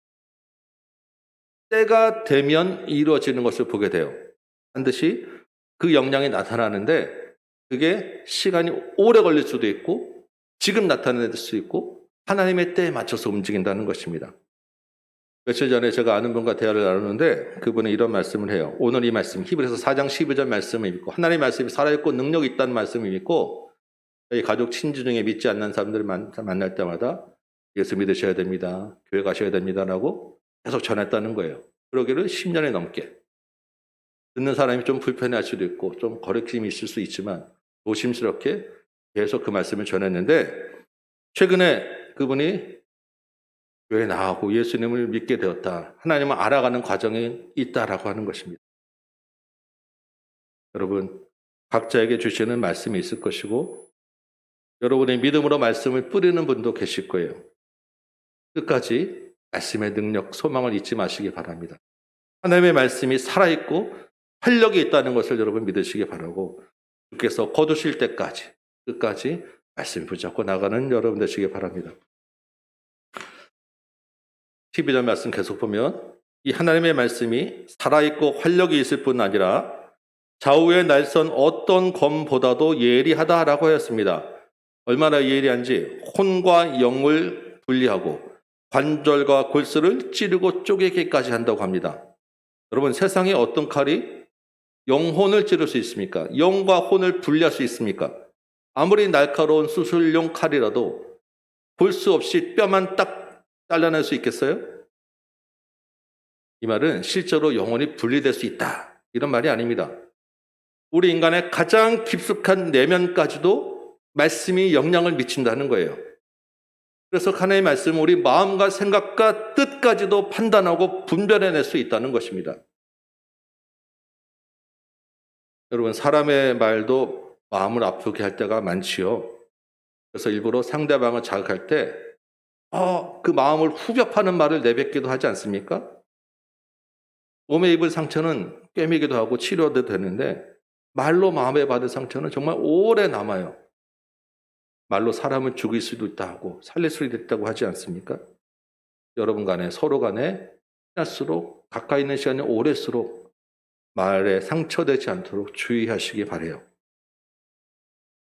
때가 되면 이루어지는 것을 보게 돼요. 반드시 그 영향이 나타나는데 그게 시간이 오래 걸릴 수도 있고 지금 나타낼 수 있고 하나님의 때에 맞춰서 움직인다는 것입니다. 며칠 전에 제가 아는 분과 대화를 나누는데 그분은 이런 말씀을 해요. 오늘 이 말씀 히브리서 4장 12절 말씀을 읽고 하나님의 말씀이 살아있고 능력이 있다는 말씀을 읽고 저희 가족 친지 중에 믿지 않는 사람들을 만날 때마다 예수 믿으셔야 됩니다. 교회 가셔야 됩니다라고 계속 전했다는 거예요. 그러기를 10년이 넘게. 듣는 사람이 좀 불편할 수도 있고 좀 거리낌이 있을 수 있지만 조심스럽게 계속 그 말씀을 전했는데 최근에 그분이 교회에 나가고 예수님을 믿게 되었다. 하나님을 알아가는 과정이 있다라고 하는 것입니다. 여러분 각자에게 주시는 말씀이 있을 것이고 여러분의 믿음으로 말씀을 뿌리는 분도 계실 거예요. 끝까지 말씀의 능력, 소망을 잊지 마시기 바랍니다. 하나님의 말씀이 살아있고 활력이 있다는 것을 여러분 믿으시기 바라고 주께서 거두실 때까지 끝까지 말씀 붙잡고 나가는 여러분 되시기 바랍니다. 12절 말씀 계속 보면 이 하나님의 말씀이 살아있고 활력이 있을 뿐 아니라 좌우의 날선 어떤 검보다도 예리하다라고 하였습니다. 얼마나 예리한지 혼과 영을 분리하고 관절과 골수를 찌르고 쪼개기까지 한다고 합니다. 여러분 세상에 어떤 칼이 영혼을 찌를 수 있습니까? 영과 혼을 분리할 수 있습니까? 아무리 날카로운 수술용 칼이라도 골수 없이 뼈만 딱 잘라낼 수 있겠어요? 이 말은 실제로 영혼이 분리될 수 있다. 이런 말이 아닙니다. 우리 인간의 가장 깊숙한 내면까지도 말씀이 영향을 미친다는 거예요. 그래서 하나님의 말씀은 우리 마음과 생각과 뜻까지도 판단하고 분별해낼 수 있다는 것입니다. 여러분 사람의 말도 마음을 아프게 할 때가 많지요. 그래서 일부러 상대방을 자극할 때 그 마음을 후벼파는 말을 내뱉기도 하지 않습니까? 몸에 입은 상처는 꿰매기도 하고 치료도 되는데 말로 마음에 받은 상처는 정말 오래 남아요. 말로 사람을 죽일 수도 있다 하고 살릴 수도 있다고 하지 않습니까? 여러분 간에 서로 간에 친할수록 가까이 있는 시간이 오래수록 말에 상처되지 않도록 주의하시기 바라요.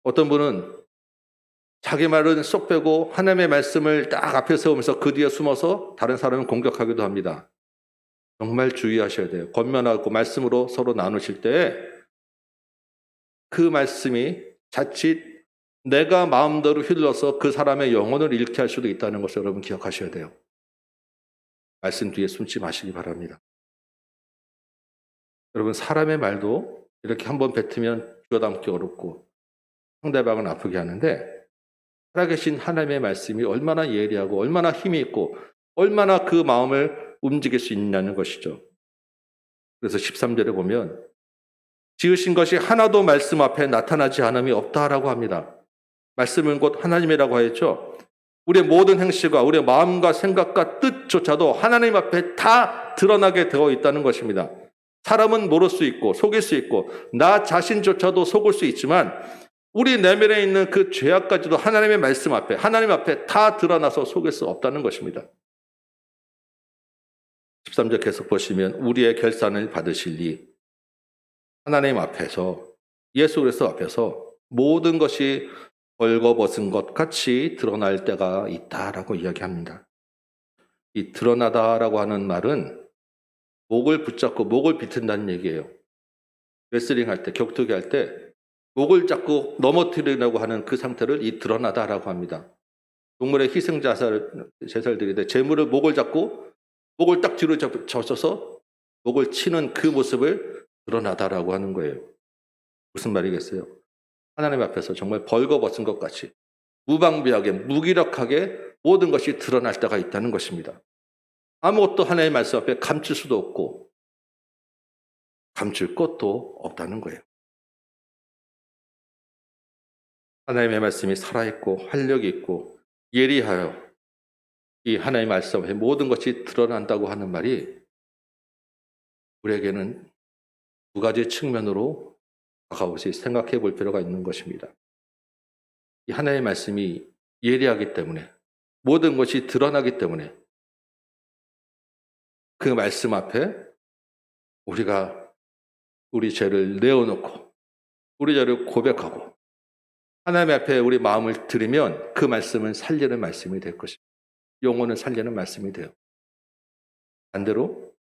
어떤 분은 자기 말은 쏙 빼고 하나님의 말씀을 딱 앞에 세우면서 그 뒤에 숨어서 다른 사람을 공격하기도 합니다. 정말 주의하셔야 돼요. 권면하고 말씀으로 서로 나누실 때 그 말씀이 자칫 내가 마음대로 휘둘러서 그 사람의 영혼을 잃게 할 수도 있다는 것을 여러분 기억하셔야 돼요. 말씀 뒤에 숨지 마시기 바랍니다. 여러분, 사람의 말도 이렇게 한번 뱉으면 주워담기 어렵고 상대방은 아프게 하는데 살아계신 하나님의 말씀이 얼마나 예리하고 얼마나 힘이 있고 얼마나 그 마음을 움직일 수 있냐는 것이죠. 그래서 13절에 보면 지으신 것이 하나도 말씀 앞에 나타나지 않음이 없다라고 합니다. 말씀은 곧 하나님이라고 하였죠. 우리의 모든 행실과 우리의 마음과 생각과 뜻조차도 하나님 앞에 다 드러나게 되어 있다는 것입니다. 사람은 모를 수 있고 속일 수 있고 나 자신조차도 속을 수 있지만 우리 내면에 있는 그 죄악까지도 하나님의 말씀 앞에 하나님 앞에 다 드러나서 속일 수 없다는 것입니다. 13절 계속 보시면 우리의 결산을 받으실리 하나님 앞에서 예수 그리스도 앞에서 모든 것이 벌거벗은 것 같이 드러날 때가 있다라고 이야기합니다. 이 드러나다라고 하는 말은 목을 붙잡고 목을 비튼다는 얘기예요. 레슬링 할 때, 격투기 할 때 목을 잡고 넘어뜨리려고 하는 그 상태를 이 드러나다라고 합니다. 동물의 희생 제사를 드릴 때 제물을 목을 잡고 목을 딱 뒤로 젖어서 목을 치는 그 모습을 드러나다라고 하는 거예요. 무슨 말이겠어요? 하나님 앞에서 정말 벌거벗은 것 같이 무방비하게 무기력하게 모든 것이 드러날 때가 있다는 것입니다. 아무것도 하나님의 말씀 앞에 감출 수도 없고 감출 것도 없다는 거예요. 하나님의 말씀이 살아있고 활력이 있고 예리하여 이 하나님의 말씀 앞에 모든 것이 드러난다고 하는 말이 우리에게는 두 가지 측면으로 다가오시 생각해 볼 필요가 있는 것입니다. 이 하나님의 말씀이 예리하기 때문에 모든 것이 드러나기 때문에 그 말씀 앞에 우리가 우리 죄를 내어놓고 우리 죄를 고백하고 하나님 앞에 우리 마음을 드리면 그 말씀은 살리는 말씀이 될 것입니다. 영혼을 살리는 말씀이 돼요. 반대로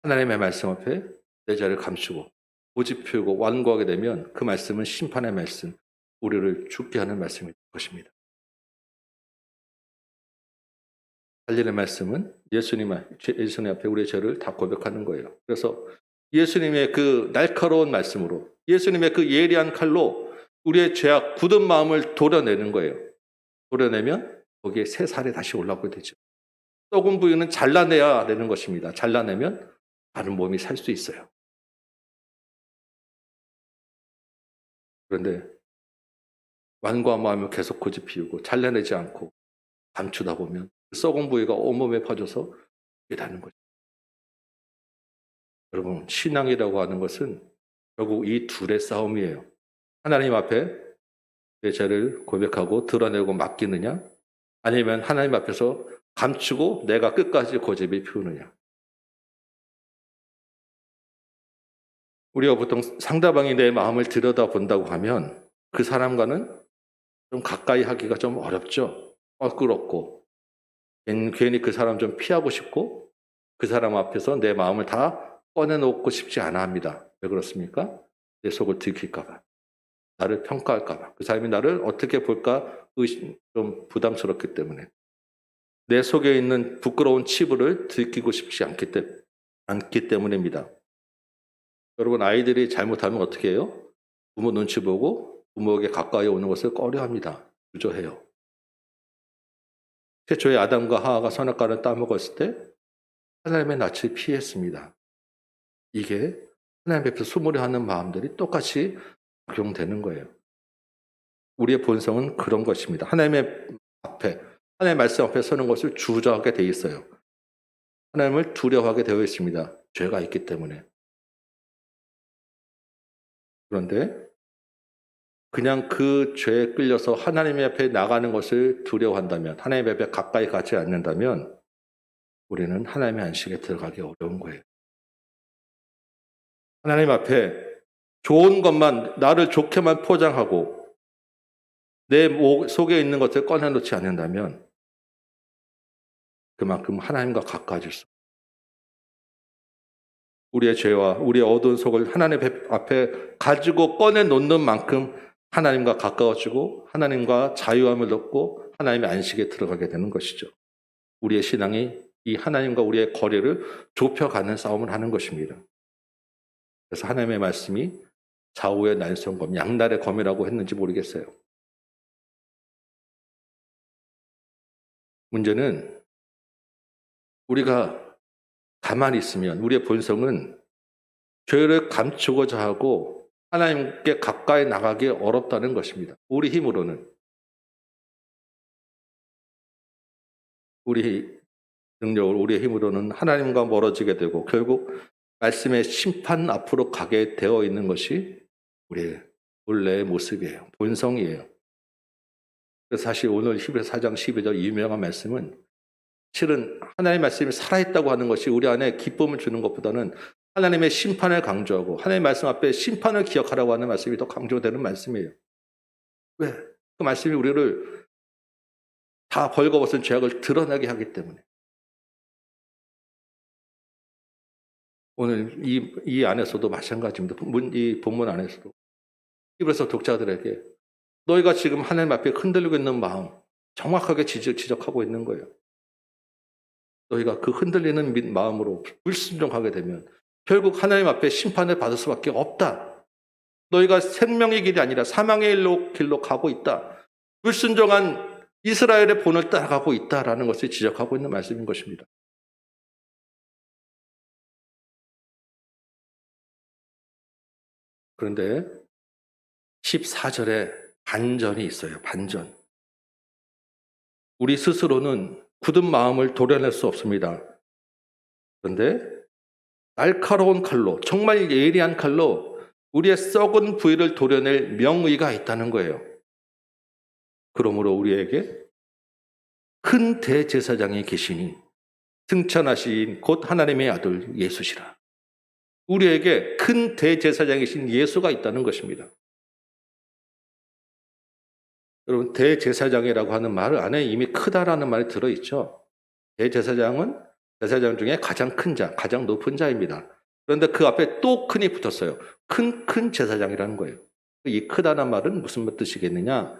하나님의 말씀 앞에 내 죄를 감추고 고집 피우고 완고하게 되면 그 말씀은 심판의 말씀, 우리를 죽게 하는 말씀이 될 것입니다. 살리는 말씀은 예수님 앞에 우리의 죄를 다 고백하는 거예요. 그래서 예수님의 그 날카로운 말씀으로 예수님의 그 예리한 칼로 우리의 죄악 굳은 마음을 도려내는 거예요. 도려내면 거기에 새 살이 다시 올라오게 되죠. 썩은 부위는 잘라내야 되는 것입니다. 잘라내면 다른 몸이 살 수 있어요. 그런데 완고한 마음을 계속 고집 피우고 잘라내지 않고 감추다 보면 썩은 부위가 온몸에 퍼져서 깨닫는 거죠. 여러분, 신앙이라고 하는 것은 결국 이 둘의 싸움이에요. 하나님 앞에 내 죄를 고백하고 드러내고 맡기느냐, 아니면 하나님 앞에서 감추고 내가 끝까지 고집을 피우느냐. 우리가 보통 상대방이 내 마음을 들여다본다고 하면 그 사람과는 좀 가까이 하기가 좀 어렵죠. 껄끄럽고 괜히 그 사람 좀 피하고 싶고 그 사람 앞에서 내 마음을 다 꺼내놓고 싶지 않아 합니다. 왜 그렇습니까? 내 속을 들킬까 봐. 나를 평가할까 봐. 그 사람이 나를 어떻게 볼까 좀 부담스럽기 때문에. 내 속에 있는 부끄러운 치부를 들키고 싶지 않기 때문입니다. 여러분, 아이들이 잘못하면 어떻게 해요? 부모 눈치 보고 부모에게 가까이 오는 것을 꺼려합니다. 주저해요. 최초의 아담과 하와가 선악과를 따먹었을 때 하나님의 낯을 피했습니다. 이게 하나님 앞에서 숨으려 하는 마음들이 똑같이 적용되는 거예요. 우리의 본성은 그런 것입니다. 하나님의 말씀 앞에 서는 것을 주저하게 돼 있어요. 하나님을 두려워하게 되어 있습니다. 죄가 있기 때문에. 그런데 그냥 그 죄에 끌려서 하나님 앞에 나가는 것을 두려워한다면, 하나님 앞에 가까이 가지 않는다면 우리는 하나님의 안식에 들어가기 어려운 거예요. 하나님 앞에 좋은 것만, 나를 좋게만 포장하고 내 속에 있는 것을 꺼내놓지 않는다면 그만큼 하나님과 가까워질 수, 우리의 죄와 우리의 어두운 속을 하나님 앞에 가지고 꺼내놓는 만큼 하나님과 가까워지고 하나님과 자유함을 얻고 하나님의 안식에 들어가게 되는 것이죠. 우리의 신앙이 이 하나님과 우리의 거리를 좁혀가는 싸움을 하는 것입니다. 그래서 하나님의 말씀이 좌우의 날성검, 양날의 검이라고 했는지 모르겠어요. 문제는 우리가 가만히 있으면 우리의 본성은 죄를 감추고자 하고 하나님께 가까이 나가기 어렵다는 것입니다. 우리 힘으로는. 우리 능력으로, 우리의 힘으로는 하나님과 멀어지게 되고 결국 말씀의 심판 앞으로 가게 되어 있는 것이 우리의 본래의 모습이에요. 본성이에요. 그래서 사실 오늘 히브리서 4장 12절 유명한 말씀은 실은 하나님의 말씀이 살아있다고 하는 것이 우리 안에 기쁨을 주는 것보다는 하나님의 심판을 강조하고 하나님의 말씀 앞에 심판을 기억하라고 하는 말씀이 더 강조되는 말씀이에요. 왜? 그 말씀이 우리를 다 벌거벗은 죄악을 드러나게 하기 때문에. 오늘 이 안에서도 마찬가지입니다. 이 본문 안에서도 히브리서 독자들에게 너희가 지금 하나님 앞에 흔들리고 있는 마음 정확하게 지적하고 있는 거예요. 너희가 그 흔들리는 마음으로 불순종하게 되면 결국 하나님 앞에 심판을 받을 수밖에 없다. 너희가 생명의 길이 아니라 사망의 길로 가고 있다. 불순종한 이스라엘의 본을 따라가고 있다라는 것을 지적하고 있는 말씀인 것입니다. 그런데 14절에 반전이 있어요. 반전. 우리 스스로는 굳은 마음을 도려낼 수 없습니다. 그런데 날카로운 칼로, 정말 예리한 칼로 우리의 썩은 부위를 도려낼 명의가 있다는 거예요. 그러므로 우리에게 큰 대제사장이 계시니 승천하신 곧 하나님의 아들 예수시라. 우리에게 큰 대제사장이신 예수가 있다는 것입니다. 여러분, 대제사장이라고 하는 말 안에 이미 크다라는 말이 들어있죠. 대제사장은 제사장 중에 가장 큰 자, 가장 높은 자입니다. 그런데 그 앞에 또 큰이 붙었어요. 큰 제사장이라는 거예요. 이 크다는 말은 무슨 뜻이겠느냐?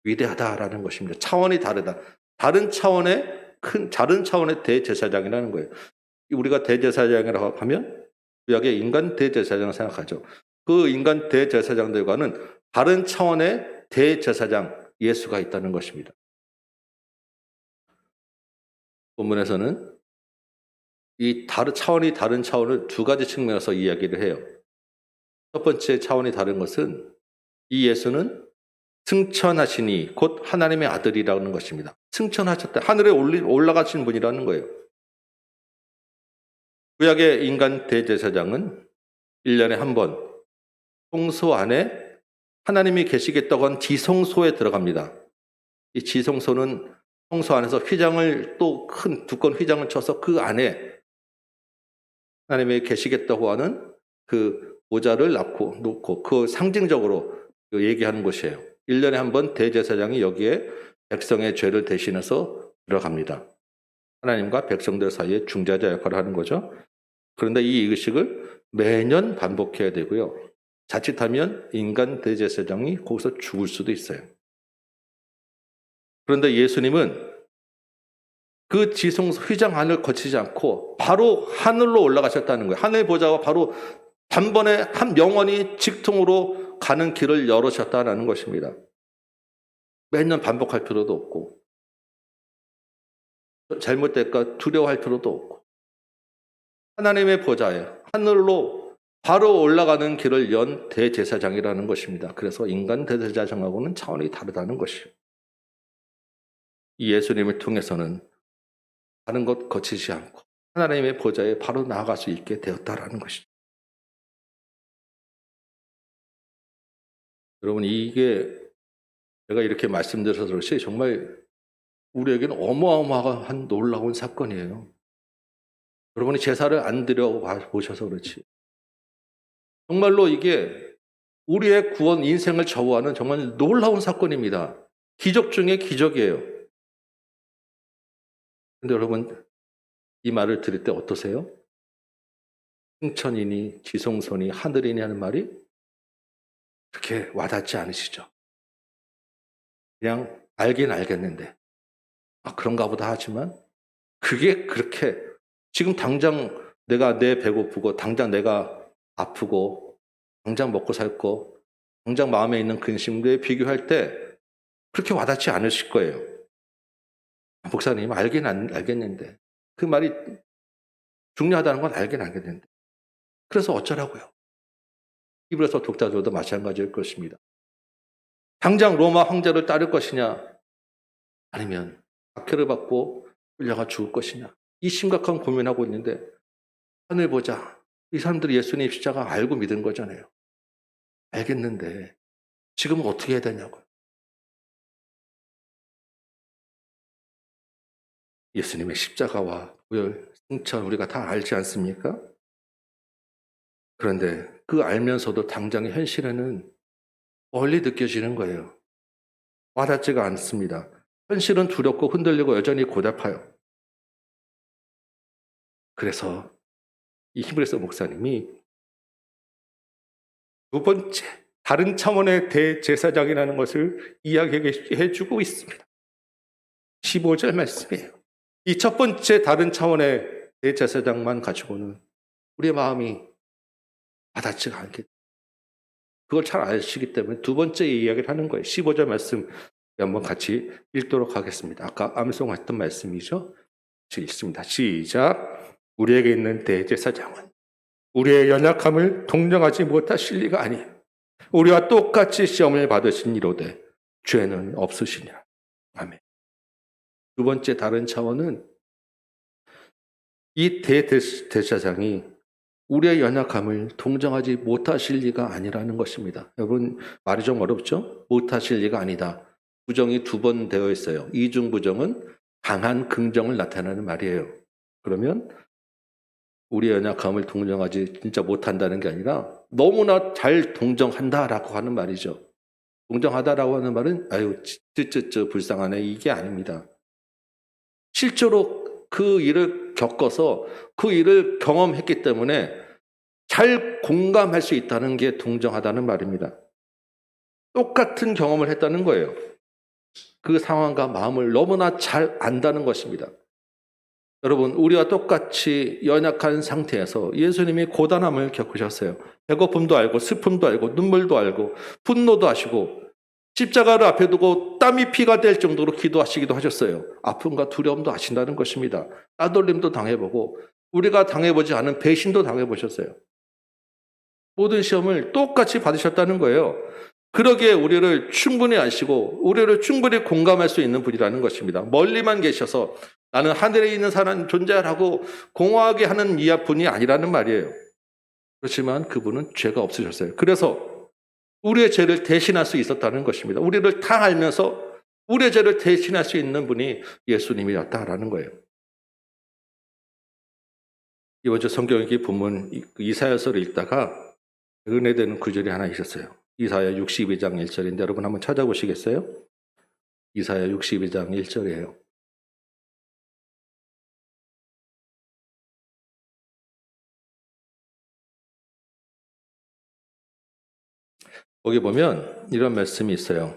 위대하다라는 것입니다. 차원이 다르다. 다른 차원의 대제사장이라는 거예요. 우리가 대제사장이라고 하면 구약의 인간 대제사장을 생각하죠. 그 인간 대제사장들과는 다른 차원의 대제사장 예수가 있다는 것입니다. 본문에서는 이 차원이 다른 차원을 두 가지 측면에서 이야기를 해요. 첫 번째 차원이 다른 것은 이 예수는 승천하시니 곧 하나님의 아들이라는 것입니다. 승천하셨다. 하늘에 올라가신 분이라는 거예요. 구약의 인간 대제사장은 1년에 한 번 성소 안에 하나님이 계시겠다고 한 지성소에 들어갑니다. 이 지성소는 성소 안에서 휘장을 또 큰 두꺼운 휘장을 쳐서 그 안에 하나님이 계시겠다고 하는 그 모자를 놓고 그 상징적으로 얘기하는 곳이에요. 1년에 한 번 대제사장이 여기에 백성의 죄를 대신해서 들어갑니다. 하나님과 백성들 사이에 중재자 역할을 하는 거죠. 그런데 이 의식을 매년 반복해야 되고요. 자칫하면 인간 대제사장이 거기서 죽을 수도 있어요. 그런데 예수님은 그 지성소 휘장 안을 거치지 않고 바로 하늘로 올라가셨다는 거예요. 하늘 보좌와 바로 단번에 영원히 직통으로 가는 길을 열으셨다는 것입니다. 매년 반복할 필요도 없고 잘못될까 두려워할 필요도 없고 하나님의 보좌에 하늘로 바로 올라가는 길을 연 대제사장이라는 것입니다. 그래서 인간 대제사장하고는 차원이 다르다는 것이요. 이 예수님을 통해서는 다른 것 거치지 않고 하나님의 보좌에 바로 나아갈 수 있게 되었다라는 것이죠. 여러분, 이게 제가 이렇게 말씀드려서 그렇지 정말 우리에게는 어마어마한 놀라운 사건이에요. 여러분이 제사를 안 드려 보셔서 그렇지. 정말로 이게 우리의 구원 인생을 좌우하는 정말 놀라운 사건입니다. 기적 중에 기적이에요. 근데 여러분, 이 말을 들을 때 어떠세요? 승천이니 지성소니 하늘이니 하는 말이 그렇게 와닿지 않으시죠? 그냥 알긴 알겠는데 그런가 보다 하지만 그게 그렇게 지금 당장 내가 내 배고프고 당장 내가 아프고 당장 먹고 살고 당장 마음에 있는 근심에 비교할 때 그렇게 와닿지 않으실 거예요. 목사님 알긴 알겠는데 그 말이 중요하다는 건 알긴 알겠는데 그래서 어쩌라고요? 히브리서 독자들도 마찬가지일 것입니다. 당장 로마 황제를 따를 것이냐 아니면 박해를 받고 끌려가 죽을 것이냐 이 심각한 고민하고 있는데 하늘 보자. 이 사람들이 예수님 십자가 알고 믿은 거잖아요. 알겠는데 지금은 어떻게 해야 되냐고요. 예수님의 십자가와 부활, 승천 우리가 다 알지 않습니까? 그런데 그 알면서도 당장의 현실에는 멀리 느껴지는 거예요. 와닿지가 않습니다. 현실은 두렵고 흔들리고 여전히 고달파요. 그래서 이 히브리서 목사님이 두 번째 다른 차원의 대제사장이라는 것을 이야기해 주고 있습니다. 15절 말씀이에요. 이 첫 번째 다른 차원의 대제사장만 가지고는 우리의 마음이 와닿지가 않게 그걸 잘 아시기 때문에 두 번째 이야기를 하는 거예요. 15절 말씀 한번 같이 읽도록 하겠습니다. 아까 암송했던 말씀이죠. 읽습니다. 시작. 우리에게 있는 대제사장은 우리의 연약함을 동정하지 못하실 리가 아니에요. 우리와 똑같이 시험을 받으신 이로되 죄는 없으시냐. 아멘. 두 번째 다른 차원은 이 대제사장이 우리의 연약함을 동정하지 못하실 리가 아니라는 것입니다. 여러분 말이 좀 어렵죠? 못하실 리가 아니다. 부정이 두 번 되어 있어요. 이중 부정은 강한 긍정을 나타내는 말이에요. 그러면 우리의 연약함을 동정하지 진짜 못한다는 게 아니라 너무나 잘 동정한다라고 하는 말이죠. 동정하다라고 하는 말은 아유 쯔쯔쯔 불쌍하네 이게 아닙니다. 실제로 그 일을 겪어서 그 일을 경험했기 때문에 잘 공감할 수 있다는 게 동정하다는 말입니다. 똑같은 경험을 했다는 거예요. 그 상황과 마음을 너무나 잘 안다는 것입니다. 여러분, 우리와 똑같이 연약한 상태에서 예수님이 고단함을 겪으셨어요. 배고픔도 알고 슬픔도 알고 눈물도 알고 분노도 하시고 십자가를 앞에 두고 땀이 피가 될 정도로 기도하시기도 하셨어요. 아픔과 두려움도 하신다는 것입니다. 따돌림도 당해보고 우리가 당해보지 않은 배신도 당해보셨어요. 모든 시험을 똑같이 받으셨다는 거예요. 그러기에 우리를 충분히 아시고 우리를 충분히 공감할 수 있는 분이라는 것입니다. 멀리만 계셔서 나는 하늘에 있는 사람 존재하라고 공허하게 하는 분이 아니라는 말이에요. 그렇지만 그분은 죄가 없으셨어요. 그래서 우리의 죄를 대신할 수 있었다는 것입니다. 우리를 다 알면서 우리의 죄를 대신할 수 있는 분이 예수님이었다라는 거예요. 이번 주 성경의 본문 이사야서를 읽다가 은혜되는 구절이 하나 있었어요. 이사야 62장 1절인데 여러분 한번 찾아보시겠어요? 이사야 62장 1절이에요. 거기 보면 이런 말씀이 있어요.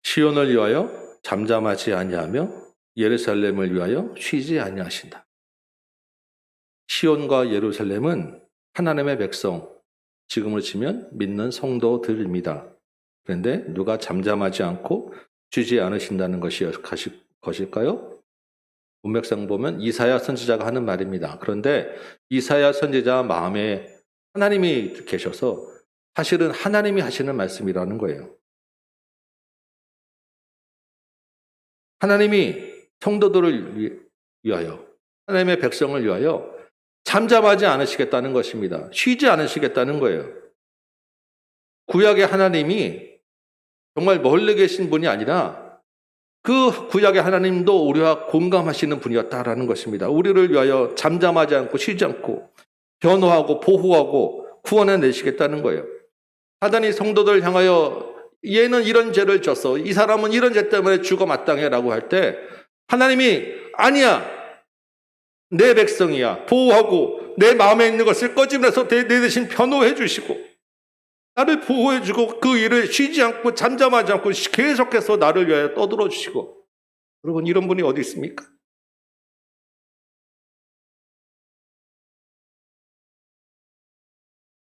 시온을 위하여 잠잠하지 아니하며 예루살렘을 위하여 쉬지 아니하신다. 시온과 예루살렘은 하나님의 백성, 지금으로 치면 믿는 성도들입니다. 그런데 누가 잠잠하지 않고 쉬지 않으신다는 것일까요? 문맥상 보면 이사야 선지자가 하는 말입니다. 그런데 이사야 선지자 마음에 하나님이 계셔서 사실은 하나님이 하시는 말씀이라는 거예요. 하나님이 성도들을 위하여, 하나님의 백성을 위하여 잠잠하지 않으시겠다는 것입니다. 쉬지 않으시겠다는 거예요. 구약의 하나님이 정말 멀리 계신 분이 아니라 그 구약의 하나님도 우리와 공감하시는 분이었다라는 것입니다. 우리를 위하여 잠잠하지 않고 쉬지 않고 변호하고 보호하고 구원해 내시겠다는 거예요. 사단이 성도들 향하여 얘는 이런 죄를 졌어, 이 사람은 이런 죄 때문에 죽어 마땅해라고 할 때 하나님이 아니야, 내 백성이야, 보호하고 내 마음에 있는 것을 꺼집어내서 내 대신 변호해 주시고 나를 보호해 주고 그 일을 쉬지 않고 잠잠하지 않고 계속해서 나를 위하여 떠들어 주시고. 여러분, 이런 분이 어디 있습니까?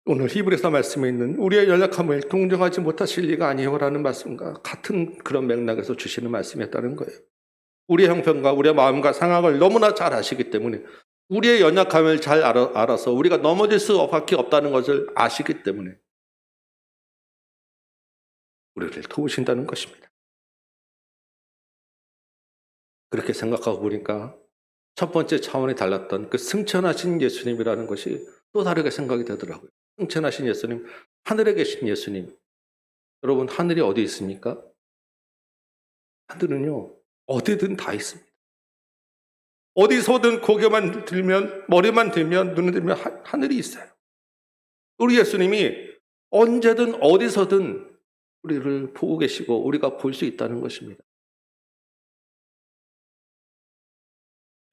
오늘 히브리서 말씀에 있는 우리의 연약함을 동정하지 못하실 리가 아니오라는 말씀과 같은 그런 맥락에서 주시는 말씀이었다는 거예요. 우리의 형편과 우리의 마음과 상황을 너무나 잘 아시기 때문에, 우리의 연약함을 잘 알아서 우리가 넘어질 수밖에 없다는 것을 아시기 때문에 우리를 도우신다는 것입니다. 그렇게 생각하고 보니까 첫 번째 차원이 달랐던 그 승천하신 예수님이라는 것이 또 다르게 생각이 되더라고요. 승천하신 예수님, 하늘에 계신 예수님. 여러분, 하늘이 어디 있습니까? 하늘은요, 어디든 다 있습니다. 어디서든 고개만 들면, 머리만 들면, 눈을 들면 하늘이 있어요. 우리 예수님이 언제든 어디서든 우리를 보고 계시고 우리가 볼 수 있다는 것입니다.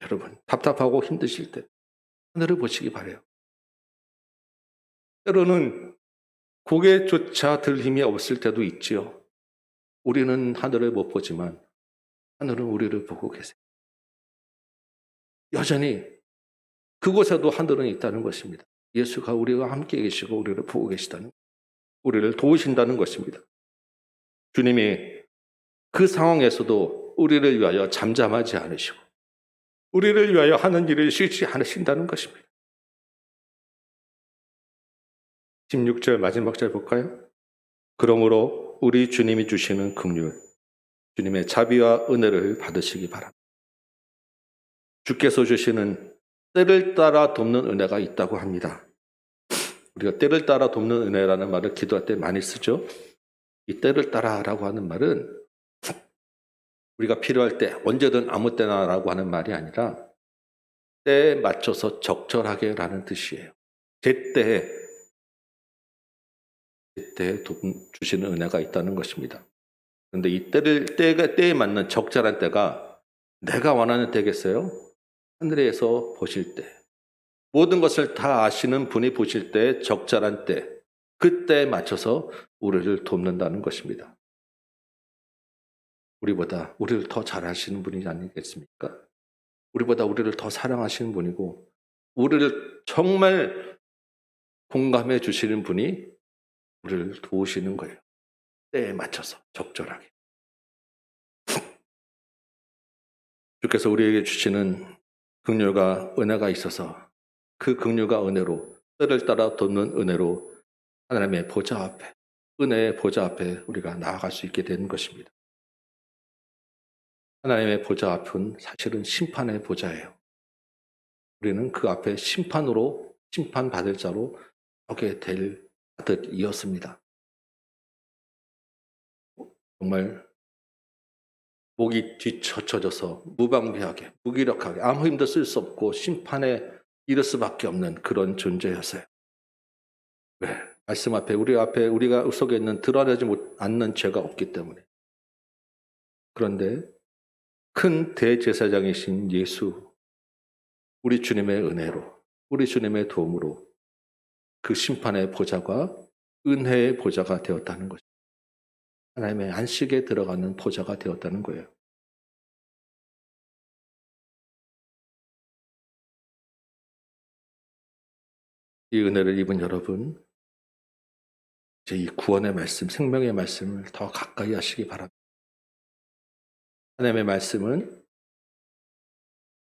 여러분, 답답하고 힘드실 때 하늘을 보시기 바라요. 때로는 고개조차 들 힘이 없을 때도 있지요. 우리는 하늘을 못 보지만 하늘은 우리를 보고 계세요. 여전히 그곳에도 하늘은 있다는 것입니다. 예수가 우리와 함께 계시고 우리를 보고 계시다는, 우리를 도우신다는 것입니다. 주님이 그 상황에서도 우리를 위하여 잠잠하지 않으시고 우리를 위하여 하는 일을 쉬지 않으신다는 것입니다. 16절 마지막 절 볼까요? 그러므로 우리 주님이 주시는 긍휼, 주님의 자비와 은혜를 받으시기 바랍니다. 주께서 주시는 때를 따라 돕는 은혜가 있다고 합니다. 우리가 때를 따라 돕는 은혜라는 말을 기도할 때 많이 쓰죠. 이 때를 따라라고 하는 말은 우리가 필요할 때 언제든 아무 때나라고 하는 말이 아니라 때에 맞춰서 적절하게라는 뜻이에요. 제때에 주시는 은혜가 있다는 것입니다. 그런데 이 때에 맞는 적절한 때가 내가 원하는 때겠어요? 하늘에서 보실 때, 모든 것을 다 아시는 분이 보실 때 적절한 때, 그때에 맞춰서 우리를 돕는다는 것입니다. 우리보다 우리를 더 잘 아시는 분이 아니겠습니까? 우리보다 우리를 더 사랑하시는 분이고 우리를 정말 공감해 주시는 분이 우리를 도우시는 거예요. 때에 맞춰서 적절하게. 주께서 우리에게 주시는 긍휼과 은혜가 있어서 그 긍휼과 은혜로, 때를 따라 돕는 은혜로 하나님의 보좌 앞에, 은혜의 보좌 앞에 우리가 나아갈 수 있게 되는 것입니다. 하나님의 보좌 앞은 사실은 심판의 보좌예요. 우리는 그 앞에 심판받을 자로 서게 될 아들이었습니다. 정말 목이 뒤처져서 무방비하게, 무기력하게, 아무 힘도 쓸 수 없고 심판에 이를 수밖에 없는 그런 존재였어요. 왜? 말씀 앞에, 우리 앞에 우리가 속에 있는 드러나지 않는 죄가 없기 때문에. 그런데 큰 대제사장이신 예수, 우리 주님의 은혜로, 우리 주님의 도움으로 그 심판의 보좌가 은혜의 보좌가 되었다는 것입니다. 하나님의 안식에 들어가는 보좌가 되었다는 거예요. 이 은혜를 입은 여러분, 이제 이 구원의 말씀, 생명의 말씀을 더 가까이 하시기 바랍니다. 하나님의 말씀은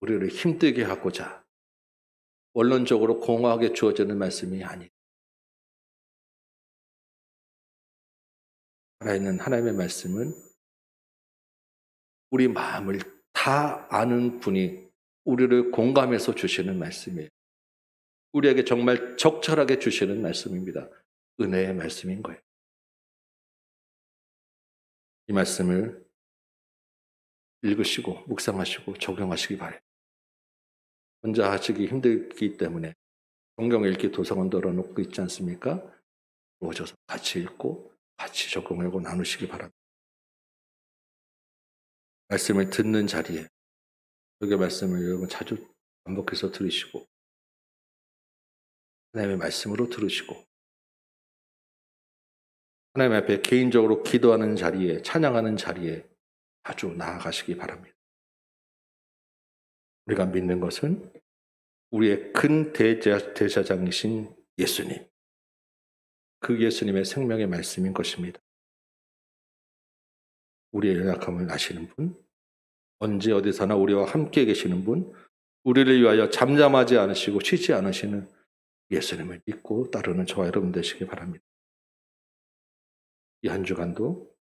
우리를 힘들게 하고자 원론적으로 공허하게 주어지는 말씀이 아니에요. 살아있는 하나님의 말씀은 우리 마음을 다 아는 분이 우리를 공감해서 주시는 말씀이에요. 우리에게 정말 적절하게 주시는 말씀입니다. 은혜의 말씀인 거예요. 이 말씀을 읽으시고 묵상하시고 적용하시기 바랍니다. 혼자 하시기 힘들기 때문에 성경 읽기 도서관도 열어놓고 있지 않습니까? 오셔서 같이 읽고 같이 적용하고 나누시기 바랍니다. 말씀을 듣는 자리에 여기 말씀을 여러분 자주 반복해서 들으시고 하나님의 말씀으로 들으시고 하나님 앞에 개인적으로 기도하는 자리에 찬양하는 자리에 자주 나아가시기 바랍니다. 우리가 믿는 것은 우리의 큰 대제사장이신 예수님, 그 예수님의 생명의 말씀인 것입니다. 우리의 연약함을 아시는 분, 언제 어디서나 우리와 함께 계시는 분, 우리를 위하여 잠잠하지 않으시고 쉬지 않으시는 예수님을 믿고 따르는 저와 여러분 되시기 바랍니다. 이 한 주간도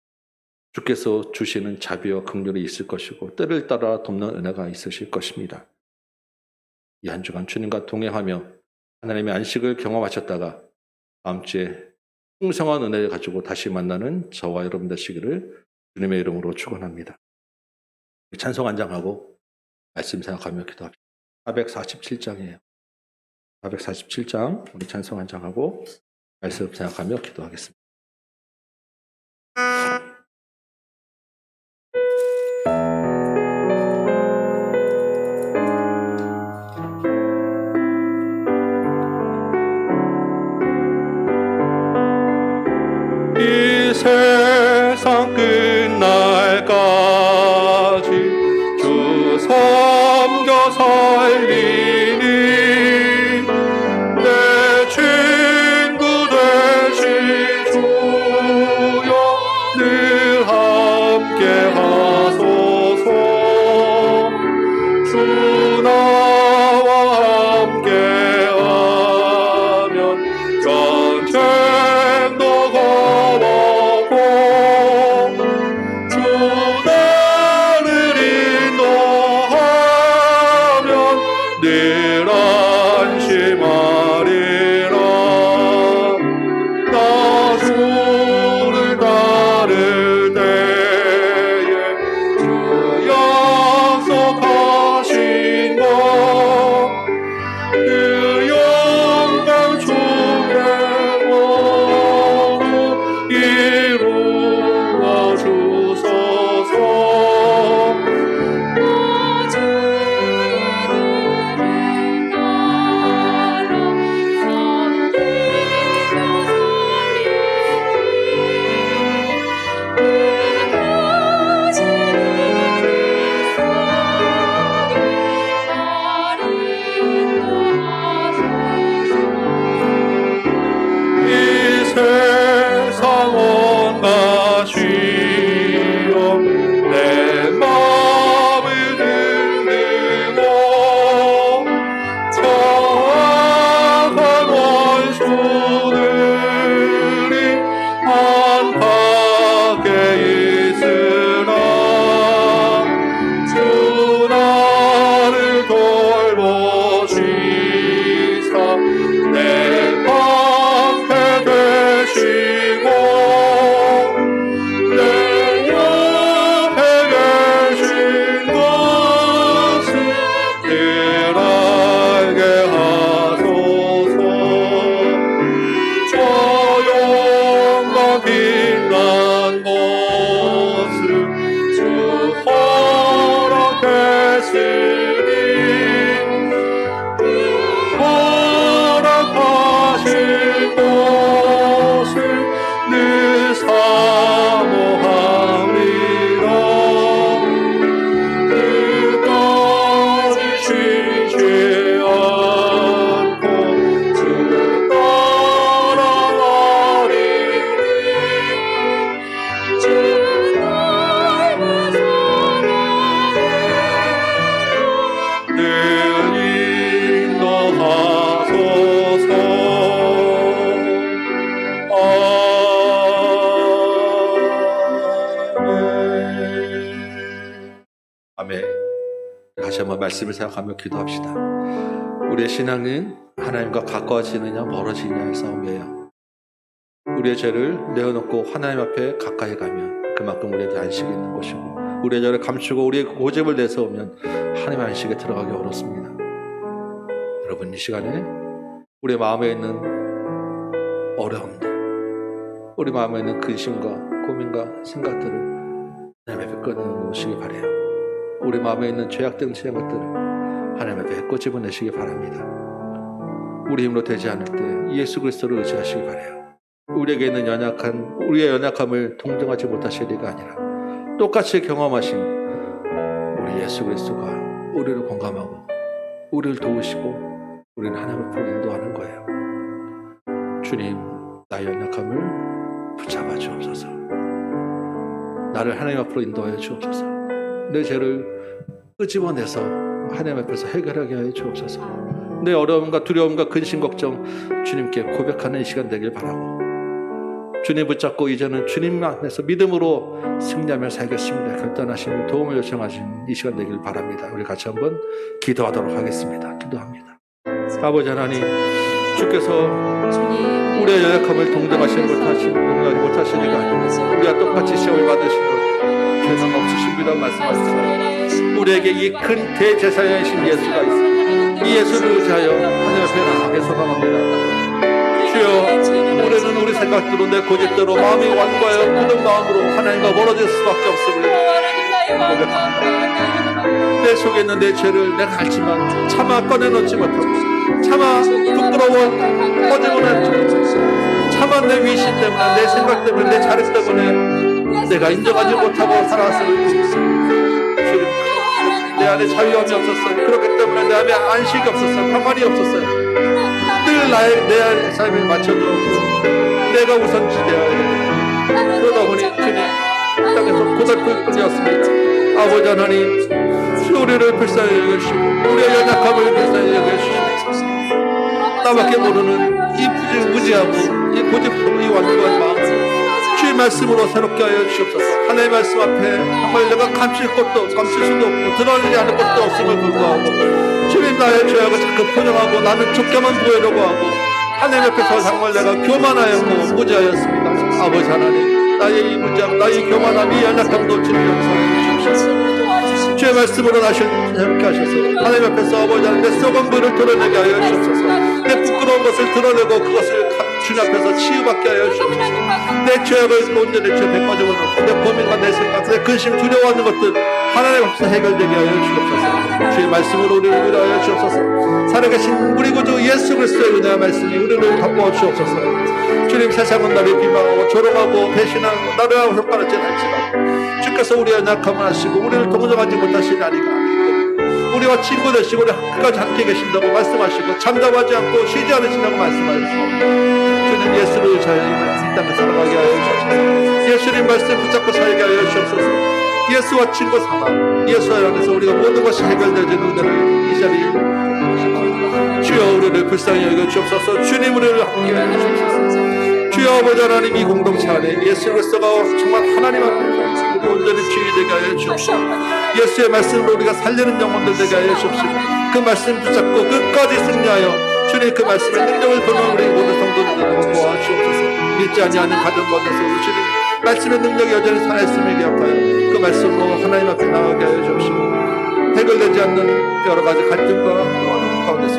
주께서 주시는 자비와 긍휼이 있을 것이고 때를 따라 돕는 은혜가 있으실 것입니다. 이 한 주간 주님과 동행하며 하나님의 안식을 경험하셨다가 다음 주에 풍성한 은혜를 가지고 다시 만나는 저와 여러분 되시기를 주님의 이름으로 축원합니다. 찬송 한 장하고 말씀 생각하며 기도합시다. 447장이에요. 447장 우리 찬송 한 장하고 말씀 생각하며 기도하겠습니다. 이 세상 끝날까지 주 섬겨 살리니 내 친구 되신 주여 늘 함께 하소서. 주 나와 함께하면 전쟁도 거하고 주 나를 인도하면 늘 안심하리라. 나 주를 따를 때에 주 약속하신 것 그 영광 주께로 이루어 주소서. 이 세상 온갖 시험 내 마음을 흔들고 저악한 원수들이 안팎에 있으나 주 나를 돌보시사 내 방패 되시고 내 옆에 계신 것을 늘 알게 하소서. 저 영광 빛난 것을 주 허락했으니 허락하신 것을 늘 사모합니다. 끝까지 쉬지 않고 주 따라가리니 주 늘 인도하소서. 아멘. 다시 한번 말씀을 생각하며 기도합시다. 우리의 신앙은 하나님과 가까워지느냐 멀어지느냐의 싸움이에요. 우리의 죄를 내어놓고 하나님 앞에 가까이 가면 그만큼 우리에게 안식이 있는 것이고, 우리의 죄를 감추고 우리의 고집을 내세우면 하나님의 안식에 들어가기 어렵습니다. 여러분, 이 시간에 우리의 마음에 있는 어려움들, 우리 마음에 있는 근심과 고민과 생각들을 하나님 앞에 꺼내놓으시기 바라요. 우리 마음에 있는 죄악된 것들을 하나님 앞에 꺼집어내시기 바랍니다. 우리 힘으로 되지 않을 때 예수 그리스도를 의지하시기 바라요. 우리에게 있는 우리의 연약함을 동정하지 무못하실 리가 아니라 똑같이 경험하신 우리 예수 그리스도가 우리를 공감하고 우리를 도우시고 우리는 하나님 앞으로 인도하는 거예요. 주님, 나의 연약함을 붙잡아 주옵소서. 나를 하나님 앞으로 인도하여 주옵소서. 내 죄를 끄집어내서 하나님 앞에서 해결하게 하여 주옵소서. 내 어려움과 두려움과 근심 걱정 주님께 고백하는 이 시간 되길 바라고, 주님 붙잡고 이제는 주님 안에서 믿음으로 승리하며 살겠습니다 결단하시는 도움을 요청하신 이 시간 되길 바랍니다. 우리 같이 한번 기도하도록 하겠습니다. 기도합니다. 아버지 하나님, 주께서 우리의 연약함을 동정하지 못하시니까 우리가 똑같이 시험을 받으시고 죄는 없으십니다 말씀하셨습니다. 우리에게 이 큰 대제사장이신 예수가 있습니다. 이 예수를 의지하여 하나님 앞에 나가게 소망합니다. 주여, 우리는 우리 생각대로 내 고집대로 마음이 완고하여 굳은 마음으로 하나님과 멀어질 수밖에 없음을 고백합니다. 내 속에 있는 내 죄를 내가 알지만 차마 꺼내놓지 못하고, 차마 부끄러워 꺼내놓지 못하고, 차마 내 위신 때문에, 내 생각 때문에, 내 자력 때문에 내가 인정하지 못하고 살아왔음을 주님, 내 안에 자유함이 없었어요. 그렇기 때문에 내 안에 안식이 없었어요. 평안이 없었어요. 늘 내 삶에 맞춰주었고 내가 우선시되어야 돼. 그러다 보니 주님 땅에서 고달플 뿐이었습니다. 아버지 하나님, 주 우리를 불쌍히 여겨주시고 우리의 연약함을 불쌍히 여겨주시고 나밖에 모르는 이 무지하고 이 고집스러운 이 완고한 마음을 주의 말씀으로 새롭게 하여 주옵소서. 하나님의 말씀 앞에 정말 내가 감출 수도 없고 드러내지 않을 것도 없음을 불구하고 주님, 나의 죄악을 자꾸 포장하고 나는 좋게만 보이려고 하고 하나님 앞에서 정말 내가 교만하였고 무지하였습니다. 아버지 하나님, 나의 이 무지함, 나의 교만함, 이 연약함도 주님 용서해 주십시오. 주의 말씀으로 나를 새롭게 하셔서 하나님 앞에서 아버지 하나님, 내 썩은 부를 드러내게 하여 주옵소서. 내 부끄러운 것을 드러내고 그것을 주님 앞에서 치유받게 하여 주옵소서. 내 죄악을 온전히 내 죄 백과적으로 놓고 내 고민과 내 생각, 내 근심, 두려워하는 것들 하나님 앞에서 해결되게 하여 주옵소서. 주의 말씀으로 우리를 위로하여 주옵소서. 살아계신 우리 구주 예수 그리스도의 은혜와 말씀이 우리를 덮어 주옵소서. 주님, 세상은 나를 비방하고 조롱하고 배신하고 나를 손가락질 할지라도 주께서 우리의 연약함을 아시고 우리를 동정하지 못하시는 아니가 아니고 우리와 친구 되시고 우리 끝까지 함께 계신다고 말씀하시고 잠잠하지 않고 쉬지 않으신다고 말씀하시고 주님, 예수를 의지하여 이 땅에 살아가게 하여 주옵소서. 예수님 말씀 붙잡고 살게 하여 주옵소서. 예수와 친구 삼아 예수 안에서 우리가 모든 것이 해결되어지는 은혜를 이 자리에 주여, 우리를 불쌍히 여겨 주옵소서. 주님, 우리를 함께 하여 주옵소서. 주여 아버지 하나님, 이 공동체 안에 예수 그리스도가 정말 하나님 앞에 우리 온전히 주인이 되게 하여 주옵소서. 예수의 말씀으로 우리가 살리는 영혼들 되게 하여 주옵소서. 그 말씀 붙잡고 끝까지 승리하여 주님, 그 말씀의 능력을 보는 우리 모든 성도들을 도와주옵소서. 믿지 아니하는 가정 가운데서 주님 말씀의 능력이 여전히 살아있음을 기억하여 그 말씀으로 하나님 앞에 나가게 하여 주옵시고 해결되지 않는 여러 가지 갈등과 어려움 가운데서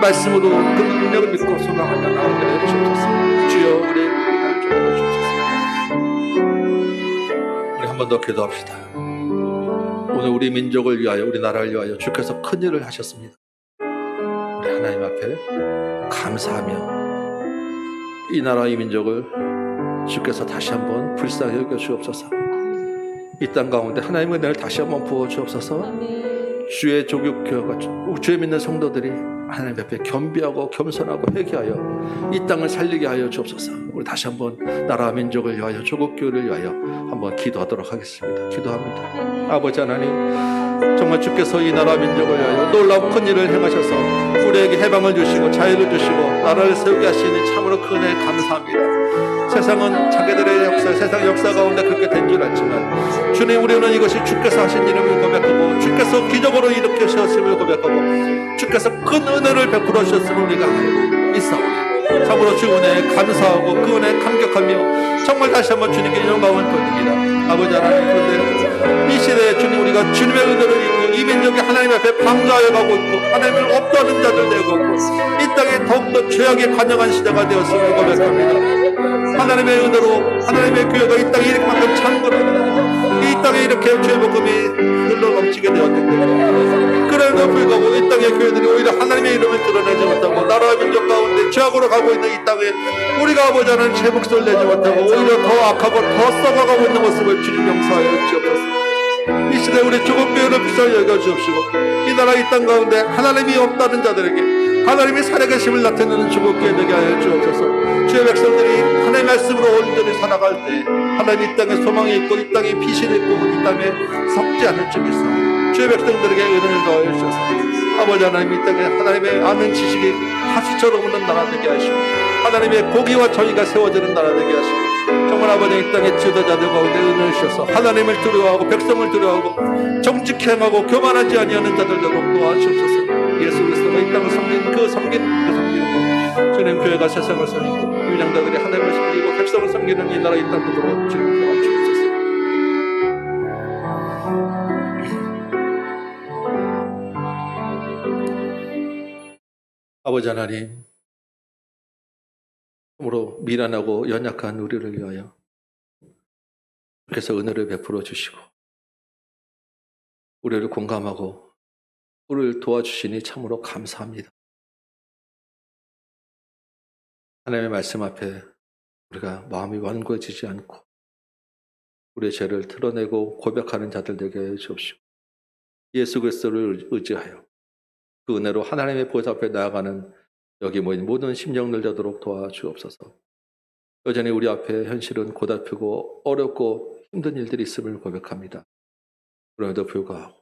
말씀으로 그 능력을 믿고 소망하며 나오게 하여 주옵소서. 주여, 우리의 은혜를 주여 주옵소서. 우리 한 번 더 기도합시다. 오늘 우리 민족을 위하여, 우리 나라를 위하여 주께서 큰 일을 하셨습니다. 우리 하나님 앞에 감사하며 이 나라 이 민족을 주께서 다시 한번 불쌍히 여겨 주옵소서. 이 땅 가운데 하나님의 은혜를 다시 한번 부어 주옵소서. 주의 조국교회가 주의 믿는 성도들이 하나님 앞에 겸비하고 겸손하고 회개하여 이 땅을 살리게 하여 주옵소서. 우리 다시 한번 나라 민족을 위하여 조국교회를 위하여 한번 기도하도록 하겠습니다. 기도합니다. 아버지 하나님, 정말 주께서 이 나라 민족을 위하여 놀라운 큰 일을 행하셔서 우리에게 해방을 주시고 자유를 주시고 나라를 세우게 하시니 참으로 큰 은혜 감사합니다. 세상은 자기들의 역사, 세상 역사 가운데 그렇게 된 줄 알지만 주님, 우리는 이것이 주께서 하신 일임을 고백하고 주께서 기적으로 일으키셨음을 고백하고 주께서 큰 은혜를 베풀어 주셨음을 우리가 알고 믿사오니 참으로 주 은혜에 감사하고 그 은혜에 감격하며 정말 다시 한번 주님께 영광을 돌립니다. 아버지 하나님, 그런데 이 시대에 주님, 우리가 주님의 은혜를 입고 이민족이 하나님 앞에 방자해 가고 있고 하나님을 없다는 자들 되고 있고 이 땅에 더욱더 죄악에 관영한 시대가 되었음을 고백합니다. 하나님의 은혜로 하나님의 교회가 이 땅에 이렇게만큼 창궐합니다. 이 땅에 이렇게 죄복음이 흘러 넘치게 되었는데 그럼에도 불구하고 이 땅의 교회들이 오히려 하나님의 이름을 드러내지 못하고 나라와 민족 가운데 죄악으로 가고 있는 이 땅에 우리가 아버지 하나님 제 목소리를 내지 못하고 오히려 더 악하고 더 썩어가고 있는 모습을 주님 용서하여 주옵소서. 이 시대 우리 조국 교회를 불쌍히 여겨주옵시고 이 나라 이 땅 가운데 하나님이 없다는 자들에게 하나님이 살아계심을 나타내는 조국 교회 되게 하여 주옵소서. 주의 백성들이 하나님의 말씀으로 온전히 살아갈 때 하나님 이 땅에 소망이 있고 이 땅에 빛이 있고 이 땅에 썩지 않을 줄 믿사오니 주의 백성들에게 은혜를 더하여 주셔서 아버지 하나님 이 땅에 하나님의 아는 지식이 하수처럼 오는 나라 되게 하시고 하나님의 공의와 정의가 세워지는 나라 되게 하시고 정말 아버지 이 땅의 지도자들 가운데 은혜를 주셔서 하나님을 두려워하고 백성을 두려워하고 정직히 행하고 교만하지 아니하는 자들 되도록 도와주옵소서. 예수 그리스도가 이 땅을 섬긴 그 섬기는 주님 교회가 세상을 섬기고 유장자들이 하나님을 섬기고 백성을 섬기는 이 나라 이 땅 되도록 주님 도와주옵소서. 아버지 하나님, 참으로 미련하고 연약한 우리를 위하여 그래서 은혜를 베풀어 주시고 우리를 공감하고 우리를 도와주시니 참으로 감사합니다. 하나님의 말씀 앞에 우리가 마음이 완고해지지 않고 우리의 죄를 드러내고 고백하는 자들 되게 해 주옵시고 예수 그리스도를 의지하여 그 은혜로 하나님의 보좌 앞에 나아가는 여기 모인 모든 심령들 되도록 도와주옵소서. 여전히 우리 앞에 현실은 고달프고 어렵고 힘든 일들이 있음을 고백합니다. 그럼에도 불구하고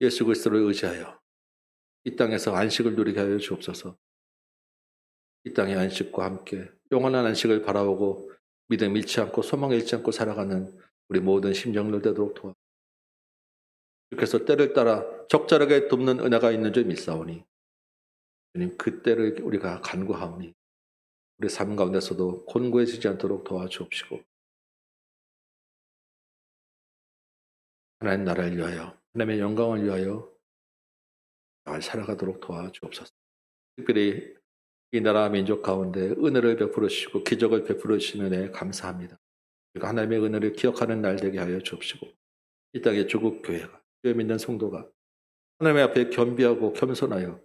예수 그리스도를 의지하여 이 땅에서 안식을 누리게 하여 주옵소서. 이 땅의 안식과 함께 영원한 안식을 바라보고 믿음 잃지 않고 소망 잃지 않고 살아가는 우리 모든 심령들 되도록 도와 주께서 때를 따라 적절하게 돕는 은혜가 있는 줄 믿사오니 주님 그 때를 우리가 간구하오니 우리 삶 가운데서도 곤고해지지 않도록 도와주옵시고 하나님 나라를 위하여 하나님의 영광을 위하여 잘 살아가도록 도와주옵소서. 특별히 이 나라 민족 가운데 은혜를 베풀어 주시고 기적을 베풀어 주시는 은혜에 감사합니다. 그리고 하나님의 은혜를 기억하는 날 되게 하여 주옵시고 이 땅의 조국 교회가 주의 믿는 성도가 하나님 앞에 겸비하고 겸손하여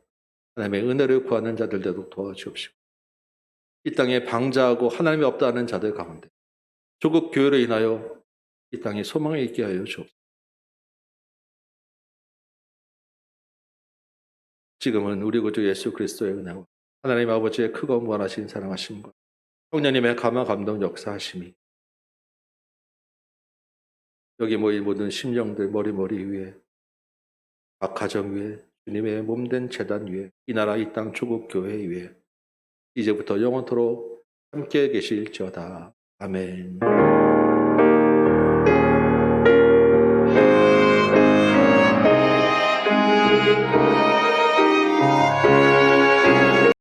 하나님의 은혜를 구하는 자들 되도록 도와주옵시고 이 땅에 방자하고 하나님이 없다는 자들 가운데 조국 교회로 인하여 이 땅에 소망이 있게 하여 주옵소서. 지금은 우리 구주 예수 그리스도의 은혜와 하나님 아버지의 크고 무한하신 사랑하심과 성령님의 감화 감동 역사하심이 여기 모인 모든 심령들 머리 위에 각 가정 위에 주님의 몸된 제단 위에 이 나라 이 땅 조국 교회 위에 이제부터 영원토록 함께 계실지어다. 아멘.